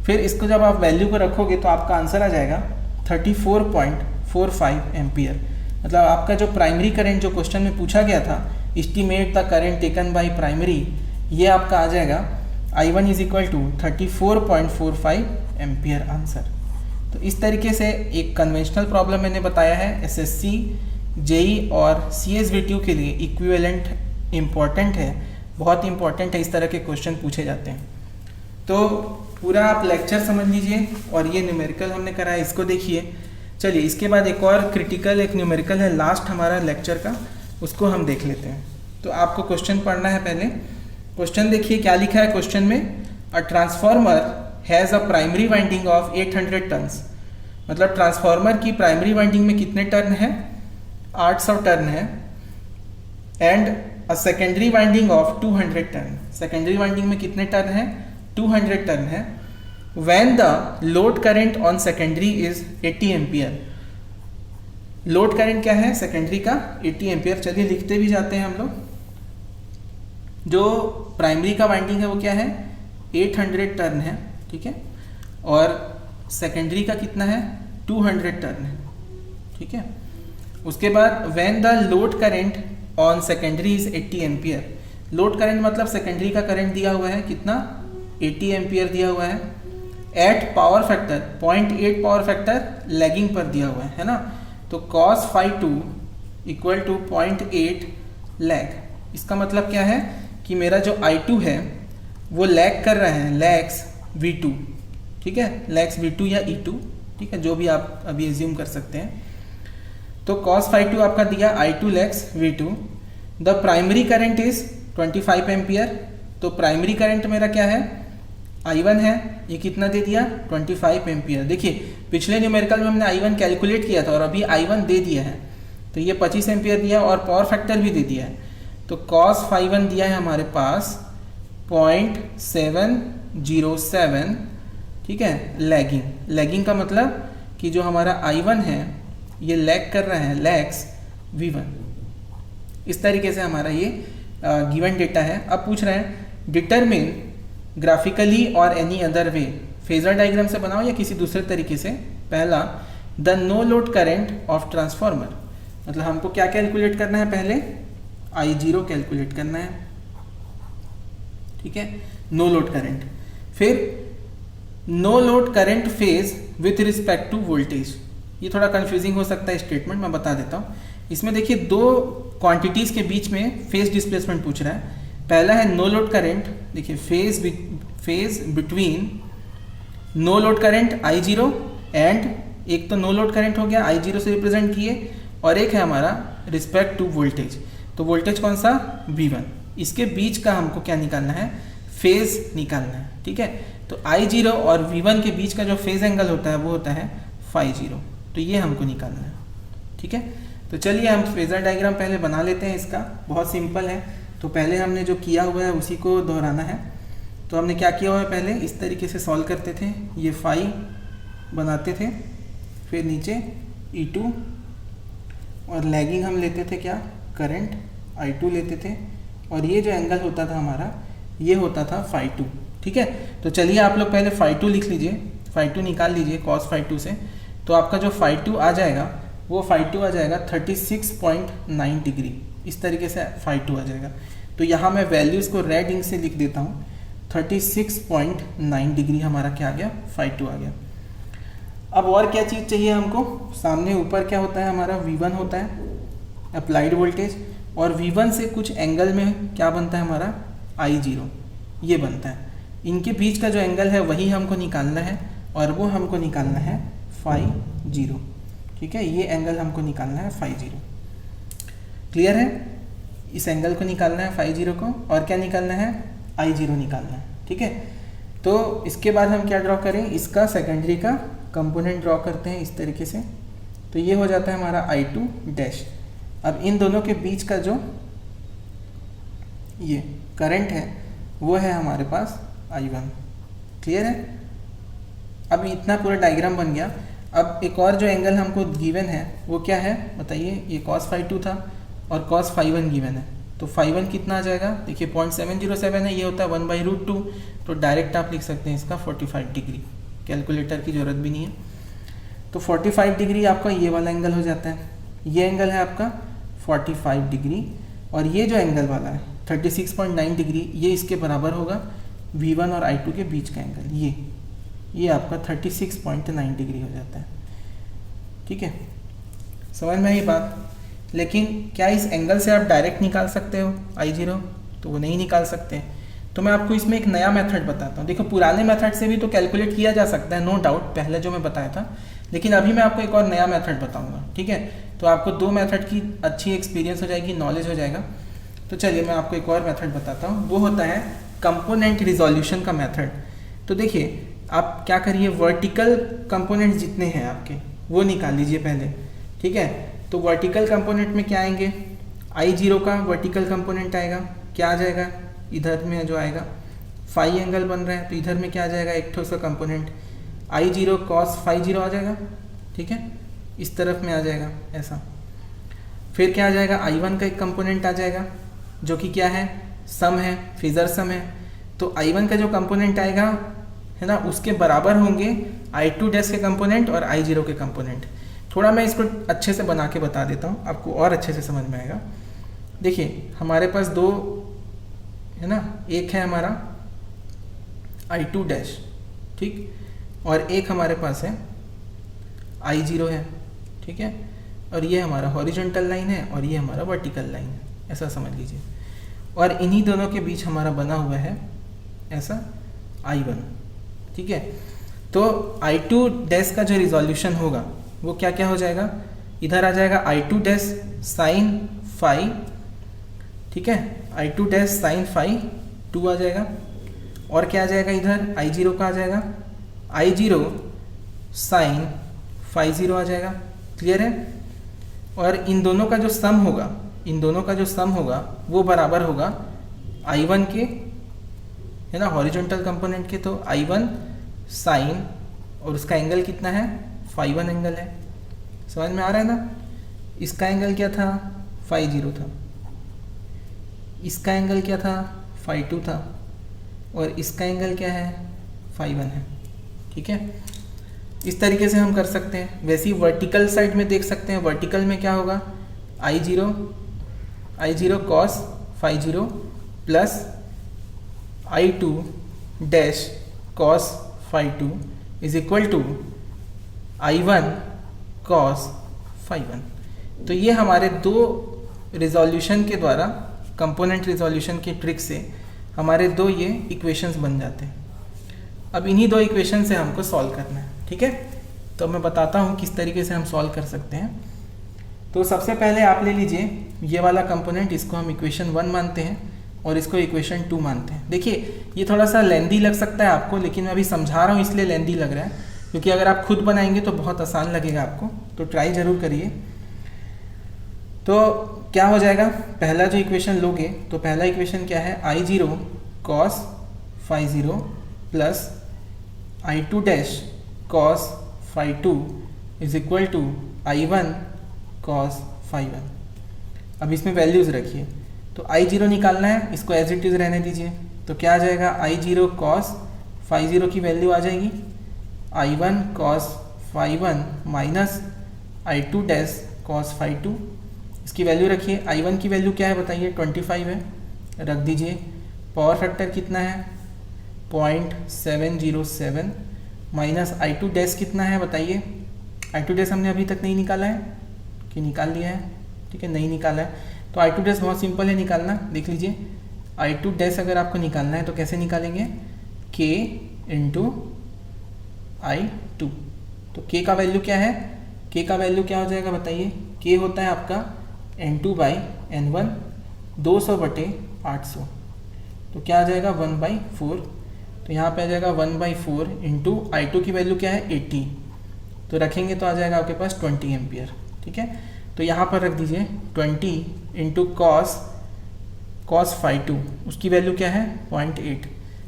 फिर इसको जब आप वैल्यू को रखोगे तो आपका आंसर आ जाएगा 34.45 एम्पियर। मतलब आपका जो प्राइमरी करंट जो क्वेश्चन में पूछा गया था, estimate the current taken by primary, ये आपका आ जाएगा I1 is equal to 34.45 ampere answer. तो इस तरीके से एक कन्वेंशनल प्रॉब्लम मैंने बताया है, एसएससी, जेई और सीएसवीटीयू के लिए इक्विवेलेंट इम्पॉर्टेंट है, बहुत इंपॉर्टेंट है, इस तरह के क्वेश्चन पूछे जाते हैं। तो पूरा आप लेक्चर समझ लीजिए और ये न्यूमेरिकल हमने करा है, इसको देखिए। चलिए इसके बाद एक और क्रिटिकल एक न्यूमेरिकल है लास्ट हमारा लेक्चर का, उसको हम देख लेते हैं। तो आपको क्वेश्चन पढ़ना है, पहले क्वेश्चन देखिए क्या लिखा है क्वेश्चन में। A transformer has a primary winding of 800 turns, मतलब ट्रांसफॉर्मर की प्राइमरी वाइंडिंग में कितने टर्न है, 800 टर्न है, and a secondary winding of 200 turn, secondary winding में कितने टर्न है, 200 टर्न है। When the load current on secondary is 80 ampere, load current क्या है सेकेंडरी का 80 एम्पियर। चलिए लिखते भी जाते हैं हम लोग। जो प्राइमरी का वाइंडिंग है वो क्या है 800 टर्न है, ठीक है, और सेकेंडरी का कितना है 200 टर्न है, ठीक है। उसके बाद when the load current on secondary is 80 ampere, load current मतलब सेकेंडरी का करंट दिया हुआ है कितना 80 एम्पियर दिया हुआ है, at power factor 0.8 power factor lagging पर दिया हुआ है ना। तो cos phi2 equal to 0.8 lag, इसका मतलब क्या है कि मेरा जो I2 है वो लैग कर रहा है, लैग्स V2, ठीक है, लैग्स V2 या E2, ठीक है, जो भी आप अभी एज्यूम कर सकते हैं। तो cos phi2 आपका दिया I2 lags V2, the primary current is 25 ampere, तो प्राइमरी करंट मेरा क्या है I1 है, ये कितना दे दिया 25 एम्पियर। देखिए पिछले न्यूमेरिकल में हमने I1 कैलकुलेट किया था और अभी I1 दे दिया है, तो ये 25 एम्पियर दिया और पावर फैक्टर भी दे दिया है। तो cos phi1 दिया है हमारे पास 0.707, ठीक है, लैगिंग, लैगिंग का मतलब कि जो हमारा I1 है ये लैग कर रहा है, लैग्स V1। इस तरीके से हमारा ये गिवन डेटा है। अब पूछ रहे हैं डिटरमिन ग्राफिकली और any other way, phasor diagram से बनाओ या किसी दूसरे तरीके से। पहला the no load current of transformer, मतलब हमको क्या कैलकुलेट करना है, पहले I0 कैलकुलेट करना है, ठीक है, नो लोड करंट। फिर no load current phase with respect to voltage, ये थोड़ा कंफ्यूजिंग हो सकता है स्टेटमेंट, मैं बता देता हूँ। इसमें देखिए दो क्वांटिटीज के बीच में फेज डिस्प्लेसमेंट पूछ रहा है। पहला है नो लोड करंट, देखिए phase between no load current I0 and, एक तो नो लोड करंट हो गया I0 से रिप्रेजेंट किए, और एक है हमारा रिस्पेक्ट टू वोल्टेज, तो वोल्टेज कौन सा V1, इसके बीच का हमको क्या निकालना है, फेज निकालना है, ठीक है। तो I0 और V1 के बीच का जो फेज एंगल होता है वो होता है φ0, तो ये हमको निकालना है, ठीक है। तो चलिए हम फेजर डायग्राम पहले बना लेते हैं, इसका बहुत सिंपल है। तो पहले हमने जो किया हुआ है उसी को दोहराना है। तो हमने क्या किया हुआ है, पहले इस तरीके से सॉल्व करते थे, ये फाई बनाते थे, फिर नीचे E2 और लैगिंग हम लेते थे क्या करंट I2 लेते थे, और ये जो एंगल होता था हमारा ये होता था φ2, ठीक है। तो चलिए आप लोग पहले φ2 लिख लीजिए, φ2 निकाल लीजिए cos phi2 से। तो आपका जो φ2 आ जाएगा वो φ2 आ जाएगा 36.9 डिग्री, इस तरीके से φ2 आ जाएगा। तो यहाँ मैं वैल्यूज़ को रेड इंक से लिख देता हूँ, 36.9 डिग्री हमारा क्या आ गया φ2 आ गया। अब और क्या चीज़ चाहिए हमको, सामने ऊपर क्या होता है हमारा V1 होता है अप्लाइड वोल्टेज, और V1 से कुछ एंगल में क्या बनता है हमारा I0, ये बनता है। इनके बीच का जो एंगल है वही हमको निकालना है, और वो हमको निकालना है φ0, ठीक है, ये एंगल हमको निकालना है φ0। क्लियर है, इस एंगल को निकालना है φ0 को, और क्या निकालना है I0 निकालना है, ठीक है। तो इसके बाद हम क्या ड्रॉ करें, इसका सेकेंडरी का कंपोनेंट ड्रॉ करते हैं इस तरीके से। तो ये हो जाता है हमारा I2 डैश। अब इन दोनों के बीच का जो ये करंट है वो है हमारे पास I1, क्लियर है। अब इतना पूरा डायग्राम बन गया। अब एक और जो एंगल हमको गिवन है वो क्या है बताइए, ये cos फाई 2 था और cos फाई 1 गिवन है, तो फाई 1 कितना आ जाएगा, देखिए 0.707 है, ये होता है 1/√2, तो डायरेक्ट आप लिख सकते हैं इसका 45 डिग्री, कैलकुलेटर की ज़रूरत भी नहीं है। तो 45 डिग्री आपका ये वाला एंगल हो जाता है, ये एंगल है आपका 45 डिग्री, और ये जो एंगल वाला है 36.9 डिग्री, ये इसके बराबर होगा V1 और I2 के बीच का एंगल, ये आपका 36.9 डिग्री हो जाता है। ठीक है, समझ में आई बात। लेकिन क्या इस एंगल से आप डायरेक्ट निकाल सकते हो I0? तो वो नहीं निकाल सकते। तो मैं आपको इसमें एक नया मेथड बताता हूँ। देखो पुराने मेथड से भी तो कैलकुलेट किया जा सकता है, नो डाउट, पहले जो मैं बताया था, लेकिन अभी मैं आपको एक और नया मेथड बताऊँगा। ठीक है, तो आपको दो मेथड की अच्छी एक्सपीरियंस हो जाएगी, नॉलेज हो जाएगा। तो चलिए मैं आपको एक और मेथड बताता हूँ, वो होता है कंपोनेंट रिजोल्यूशन का मेथड। तो देखिए आप क्या करिए, वर्टिकल कंपोनेंट जितने हैं आपके वो निकाल लीजिए पहले। ठीक है, तो वर्टिकल कंपोनेंट में क्या आएंगे, I0 का वर्टिकल कंपोनेंट आएगा, क्या आ जाएगा, इधर में जो आएगा फाई एंगल बन रहा है, तो इधर में क्या आ जाएगा, एक ठो उसका कंपोनेंट I0 cos फाई 0 आ जाएगा। ठीक है, इस तरफ में आ जाएगा ऐसा। फिर क्या आ जाएगा, I1 का एक कंपोनेंट आ जाएगा जो कि क्या है, सम है, फेजर सम है। तो I1 का जो कंपोनेंट आएगा है ना, उसके बराबर होंगे I2 डैश के कंपोनेंट और I0 के कंपोनेंट। थोड़ा मैं इसको अच्छे से बना के बता देता हूँ, आपको और अच्छे से समझ में आएगा। देखिए हमारे पास दो है ना, एक है हमारा I2 डैश, ठीक, और एक हमारे पास है I0 है। ठीक है, और ये हमारा हॉरिजॉन्टल लाइन है और ये हमारा वर्टिकल लाइन है, ऐसा समझ लीजिए। और इन्हीं दोनों के बीच हमारा बना हुआ है ऐसा I1। ठीक है, तो I2 डैश का जो रिजोल्यूशन होगा वो क्या क्या हो जाएगा, इधर आ जाएगा I2 डैश साइन फाई, ठीक है, I2 डैश साइन फाई 2 आ जाएगा, और क्या आ जाएगा इधर I0 का आ जाएगा I0 साइन फाई 0 आ जाएगा। क्लियर है, और इन दोनों का जो सम होगा, इन दोनों का जो सम होगा वो बराबर होगा I1 के, है ना, हॉरिजॉन्टल कंपोनेंट के, तो I1 साइन और उसका एंगल कितना है, फाई 1 एंगल है। समझ में आ रहा है ना, इसका एंगल क्या था, फाई 0 था, इसका एंगल क्या था, फाई 2 था, और इसका एंगल क्या है, फाई 1 है। ठीक है, इस तरीके से हम कर सकते हैं। वैसे ही वर्टिकल साइड में देख सकते हैं, वर्टिकल में क्या होगा, I0 cos phi 0 plus I2 dash cos phi 2 is equal to I1 cos phi 1। तो ये हमारे दो रिजोल्यूशन के द्वारा, कंपोनेंट रिजोल्यूशन के ट्रिक से हमारे दो ये इक्वेशंस बन जाते हैं। अब इन्हीं दो इक्वेशन से हमको सॉल्व करना है। ठीक है, तो मैं बताता हूँ किस तरीके से हम सॉल्व कर सकते हैं। तो सबसे पहले आप ले लीजिए ये वाला कंपोनेंट, इसको हम इक्वेशन 1 मानते हैं और इसको इक्वेशन 2 मानते हैं। देखिए ये थोड़ा सा लेंदी लग सकता है आपको, लेकिन मैं अभी समझा रहा हूँ इसलिए लेंदी लग रहा है, क्योंकि अगर आप खुद बनाएंगे तो बहुत आसान लगेगा आपको, तो ट्राई ज़रूर करिए। तो क्या हो जाएगा, पहला जो इक्वेशन लोगे तो पहला इक्वेशन क्या है, I0 cos phi 0 plus I2 dash cos phi 2 is equal to I1 cos phi 1। अब इसमें वैल्यूज़ रखिए, तो I0 निकालना है, इसको एज इट इज़ रहने दीजिए। तो क्या आ जाएगा, I0 cos फाई 0 की वैल्यू आ जाएगी I1 cos phi 1 minus I2 dash cos phi 2, इसकी वैल्यू रखिए। I1 की वैल्यू क्या है बताइए, 25 है, रख दीजिए। पावर फैक्टर कितना है, 0.707 माइनस I2 डैश कितना है बताइए। I2 डैश हमने अभी तक नहीं निकाला है कि निकाल लिया है, ठीक है, नहीं निकाला है। तो I2 डैश बहुत सिंपल है निकालना, देख लीजिए। I2 डैश अगर आपको निकालना है तो कैसे निकालेंगे, K इंटू I2। तो K का वैल्यू क्या है, K का वैल्यू क्या हो जाएगा बताइए, K होता है आपका N2/N1 200/800, तो क्या आ जाएगा 1/4। तो यहाँ पे आ जाएगा 1/4 इंटू I2 की वैल्यू क्या है 80, तो रखेंगे तो आ जाएगा आपके पास 20 एम्पियर। ठीक है, तो यहाँ पर रख दीजिए 20 इंटू cos फाई 2, उसकी वैल्यू क्या है 0.8।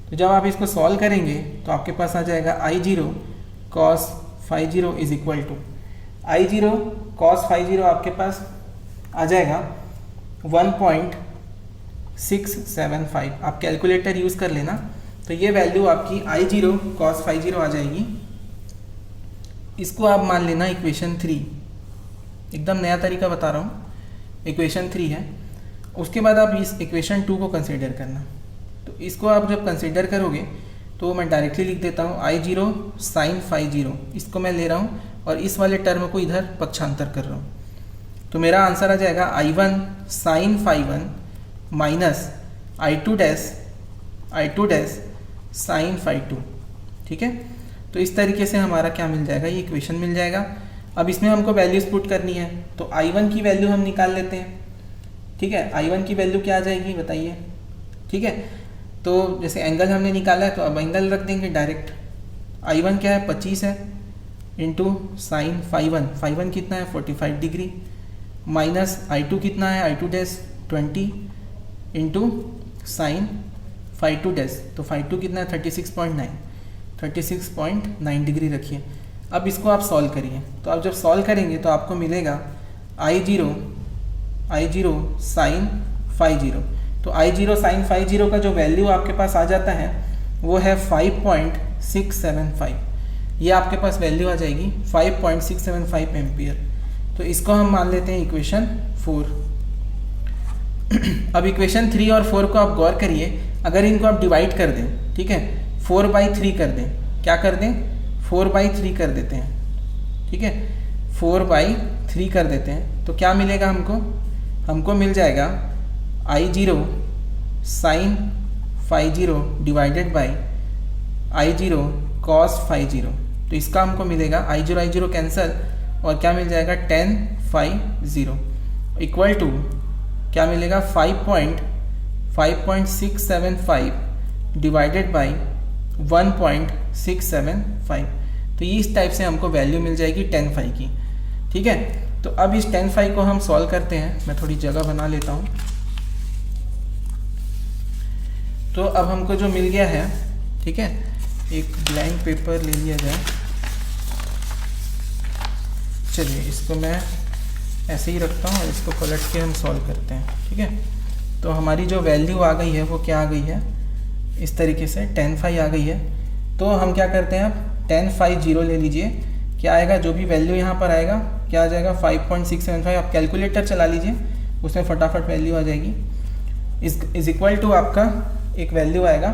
तो जब आप इसको सॉल्व करेंगे तो आपके पास आ जाएगा I0 cos phi zero is equal to I zero cos phi zero आपके पास आ जाएगा 1.675। आप कैलकुलेटर यूज़ कर लेना, तो ये वैल्यू आपकी आई जीरो कॉस फाई जीरो आ जाएगी। इसको आप मान लेना इक्वेशन 3, एकदम नया तरीका बता रहा हूँ, इक्वेशन 3 है। उसके बाद आप इस इक्वेशन 2 को कंसीडर करना। तो इसको आप जब कंसीडर करोगे तो मैं डायरेक्टली लिख देता हूँ आई जीरो साइन फाई जीरो, इसको मैं ले रहा हूँ और इस वाले टर्म को इधर पक्षांतर कर रहा हूँ। तो मेरा आंसर आ जाएगा I one sine phi one minus I two dash sine phi two. ठीक है, तो इस तरीके से हमारा क्या मिल जाएगा, ये इक्वेशन मिल जाएगा। अब इसमें हमको वैल्यूज पुट करनी है, तो आई वन की वैल्यू हम निकाल लेते हैं। ठीक है, आई वन की वैल्यू क्या आ जाएगी बताइए। ठीक है, तो जैसे एंगल हमने निकाला है तो अब एंगल रख देंगे डायरेक्ट। आई वन क्या है 25 है, इंटू साइन फाई वन कितना है 45 डिग्री, माइनस आई टू कितना है I two dash 20 into sine phi two dash, तो फाई टू कितना है 36.9 डिग्री रखिए। अब इसको आप सॉल्व करिए, तो आप जब सॉल्व करेंगे तो आपको मिलेगा आई जीरो साइन फाई जीरो। तो आई जीरो साइन फाई जीरो का जो वैल्यू आपके पास आ जाता है वो है 5.675। ये आपके पास वैल्यू आ जाएगी 5.675 एम्पियर। तो इसको हम मान लेते हैं इक्वेशन 4। अब इक्वेशन 3 और 4 को आप गौर करिए, अगर इनको आप डिवाइड कर दें, ठीक है, 4/3 कर दें, क्या कर दें 4/3 कर देते हैं। ठीक है, 4/3 कर देते हैं तो क्या मिलेगा हमको मिल जाएगा I zero sine phi zero divided by I zero cos phi zero. तो इसका हमको मिलेगा आई जीरो कैंसल और क्या मिल जाएगा 10 फाई जीरो इक्वल टू क्या मिलेगा 5.675 डिवाइडेड बाई 1.675। तो इस टाइप से हमको वैल्यू मिल जाएगी 10 फाई की। ठीक है, तो अब इस 10 फाई को हम सॉल्व करते हैं। मैं थोड़ी जगह बना लेता हूँ। तो अब हमको जो मिल गया है, ठीक है, एक ब्लैंक पेपर ले लिया जाए। चलिए इसको मैं ऐसे ही रखता हूँ और इसको पलट के हम सॉल्व करते हैं। ठीक है, तो हमारी जो वैल्यू आ गई है वो क्या आ गई है, इस तरीके से 10 फाई आ गई है। तो हम क्या करते हैं, अब 10 फाई जीरो ले लीजिए, क्या आएगा, जो भी वैल्यू यहाँ पर आएगा क्या आ जाएगा 5.675। आप कैलकुलेटर चला लीजिए, उसमें फटाफट वैल्यू आ जाएगी। इज इक्वल टू आपका एक वैल्यू आएगा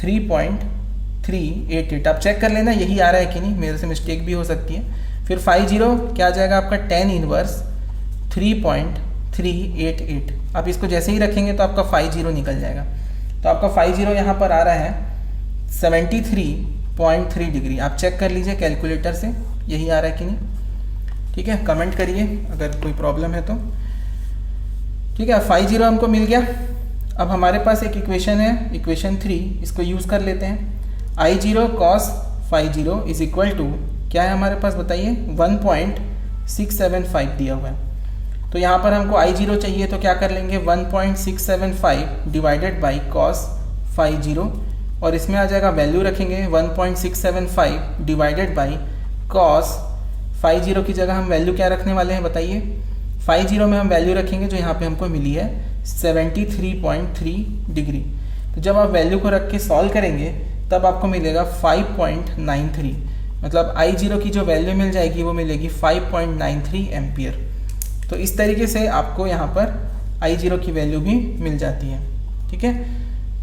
3.388। आप चेक कर लेना यही आ रहा है कि नहीं, मेरे से मिस्टेक भी हो सकती है। फिर फाई जीरो क्या आ जाएगा आपका 10 इनवर्स 3.388। आप इसको जैसे ही रखेंगे तो आपका फाई जीरो निकल जाएगा। तो आपका फाई जीरो यहाँ पर आ रहा है 73.3 डिग्री। आप चेक कर लीजिए कैलकुलेटर से यही आ रहा है कि नहीं। ठीक है, कमेंट करिए अगर कोई प्रॉब्लम है तो। ठीक है, फाई जीरो हमको मिल गया। अब हमारे पास एक इक्वेशन है, इक्वेशन 3, इसको यूज़ कर लेते हैं। I zero cos phi zero is equal to क्या है हमारे पास बताइए 1.675 दिया हुआ है। तो यहाँ पर हमको आई जीरो चाहिए तो क्या कर लेंगे 1.675 divided by cos phi zero, और इसमें आ जाएगा वैल्यू रखेंगे 1.675 divided by cos phi zero की जगह हम वैल्यू क्या रखने वाले हैं बताइए। फाई जीरो में हम वैल्यू रखेंगे जो यहाँ पे हमको मिली है 73.3 डिग्री। तो जब आप वैल्यू को रख के सॉल्व करेंगे तब आपको मिलेगा 5.93, मतलब आई जीरो की जो वैल्यू मिल जाएगी वो मिलेगी 5.93 एम्पियर। तो इस तरीके से आपको यहाँ पर आई जीरो की वैल्यू भी मिल जाती है। ठीक है,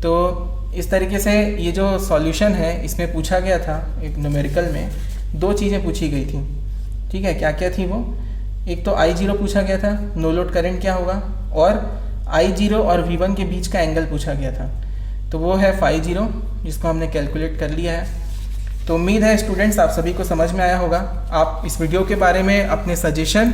तो इस तरीके से ये जो सॉल्यूशन है इसमें पूछा गया था, एक न्यूमेरिकल में 2 चीज़ें पूछी गई थी। ठीक है, क्या क्या थी वो, एक तो आई जीरो पूछा गया था, नो लोड करंट क्या होगा, और आई जीरो और V1 के बीच का एंगल पूछा गया था। तो वो है फाई जीरो, जिसको हमने कैलकुलेट कर लिया है। तो उम्मीद है स्टूडेंट्स आप सभी को समझ में आया होगा। आप इस वीडियो के बारे में अपने सजेशन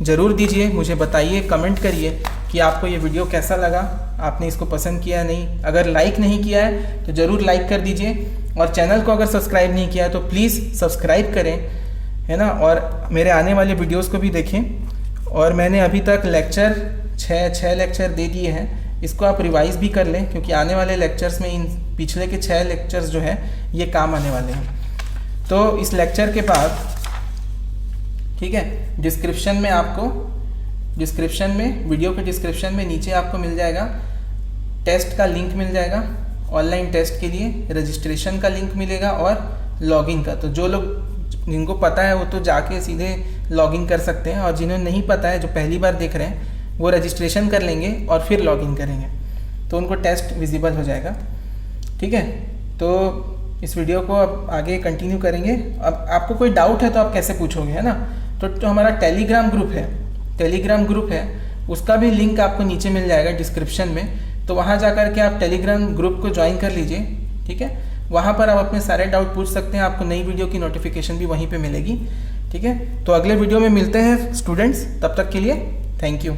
ज़रूर दीजिए, मुझे बताइए, कमेंट करिए कि आपको ये वीडियो कैसा लगा, आपने इसको पसंद किया नहीं। अगर लाइक नहीं किया है तो ज़रूर लाइक कर दीजिए, और चैनल को अगर सब्सक्राइब नहीं किया है तो प्लीज़ सब्सक्राइब करें, है ना, और मेरे आने वाले वीडियोज़ को भी देखें। और मैंने अभी तक लेक्चर 6 लेक्चर दे दिए हैं, इसको आप रिवाइज़ भी कर लें, क्योंकि आने वाले लेक्चर्स में इन पिछले के 6 लेक्चर्स जो है ये काम आने वाले हैं। तो इस लेक्चर के बाद, ठीक है, डिस्क्रिप्शन में वीडियो के डिस्क्रिप्शन में नीचे आपको मिल जाएगा टेस्ट का लिंक मिल जाएगा, ऑनलाइन टेस्ट के लिए रजिस्ट्रेशन का लिंक मिलेगा और लॉगिन का। तो जो लोग जिनको पता है वो तो जाके सीधे लॉगिन कर सकते हैं, और जिन्हें नहीं पता है, जो पहली बार देख रहे हैं, वो रजिस्ट्रेशन कर लेंगे और फिर लॉगिन करेंगे तो उनको टेस्ट विजिबल हो जाएगा। ठीक है, तो इस वीडियो को अब आगे कंटिन्यू करेंगे। अब आपको कोई डाउट है तो आप कैसे पूछोगे, है ना। तो जो हमारा टेलीग्राम ग्रुप है उसका भी लिंक आपको नीचे मिल जाएगा डिस्क्रिप्शन में। तो वहाँ जा कर के आप टेलीग्राम ग्रुप को ज्वाइन कर लीजिए। ठीक है, वहाँ पर आप अपने सारे डाउट पूछ सकते हैं, आपको नई वीडियो की नोटिफिकेशन भी वहीं पे मिलेगी। ठीक है, तो अगले वीडियो में मिलते हैं स्टूडेंट्स, तब तक के लिए थैंक यू।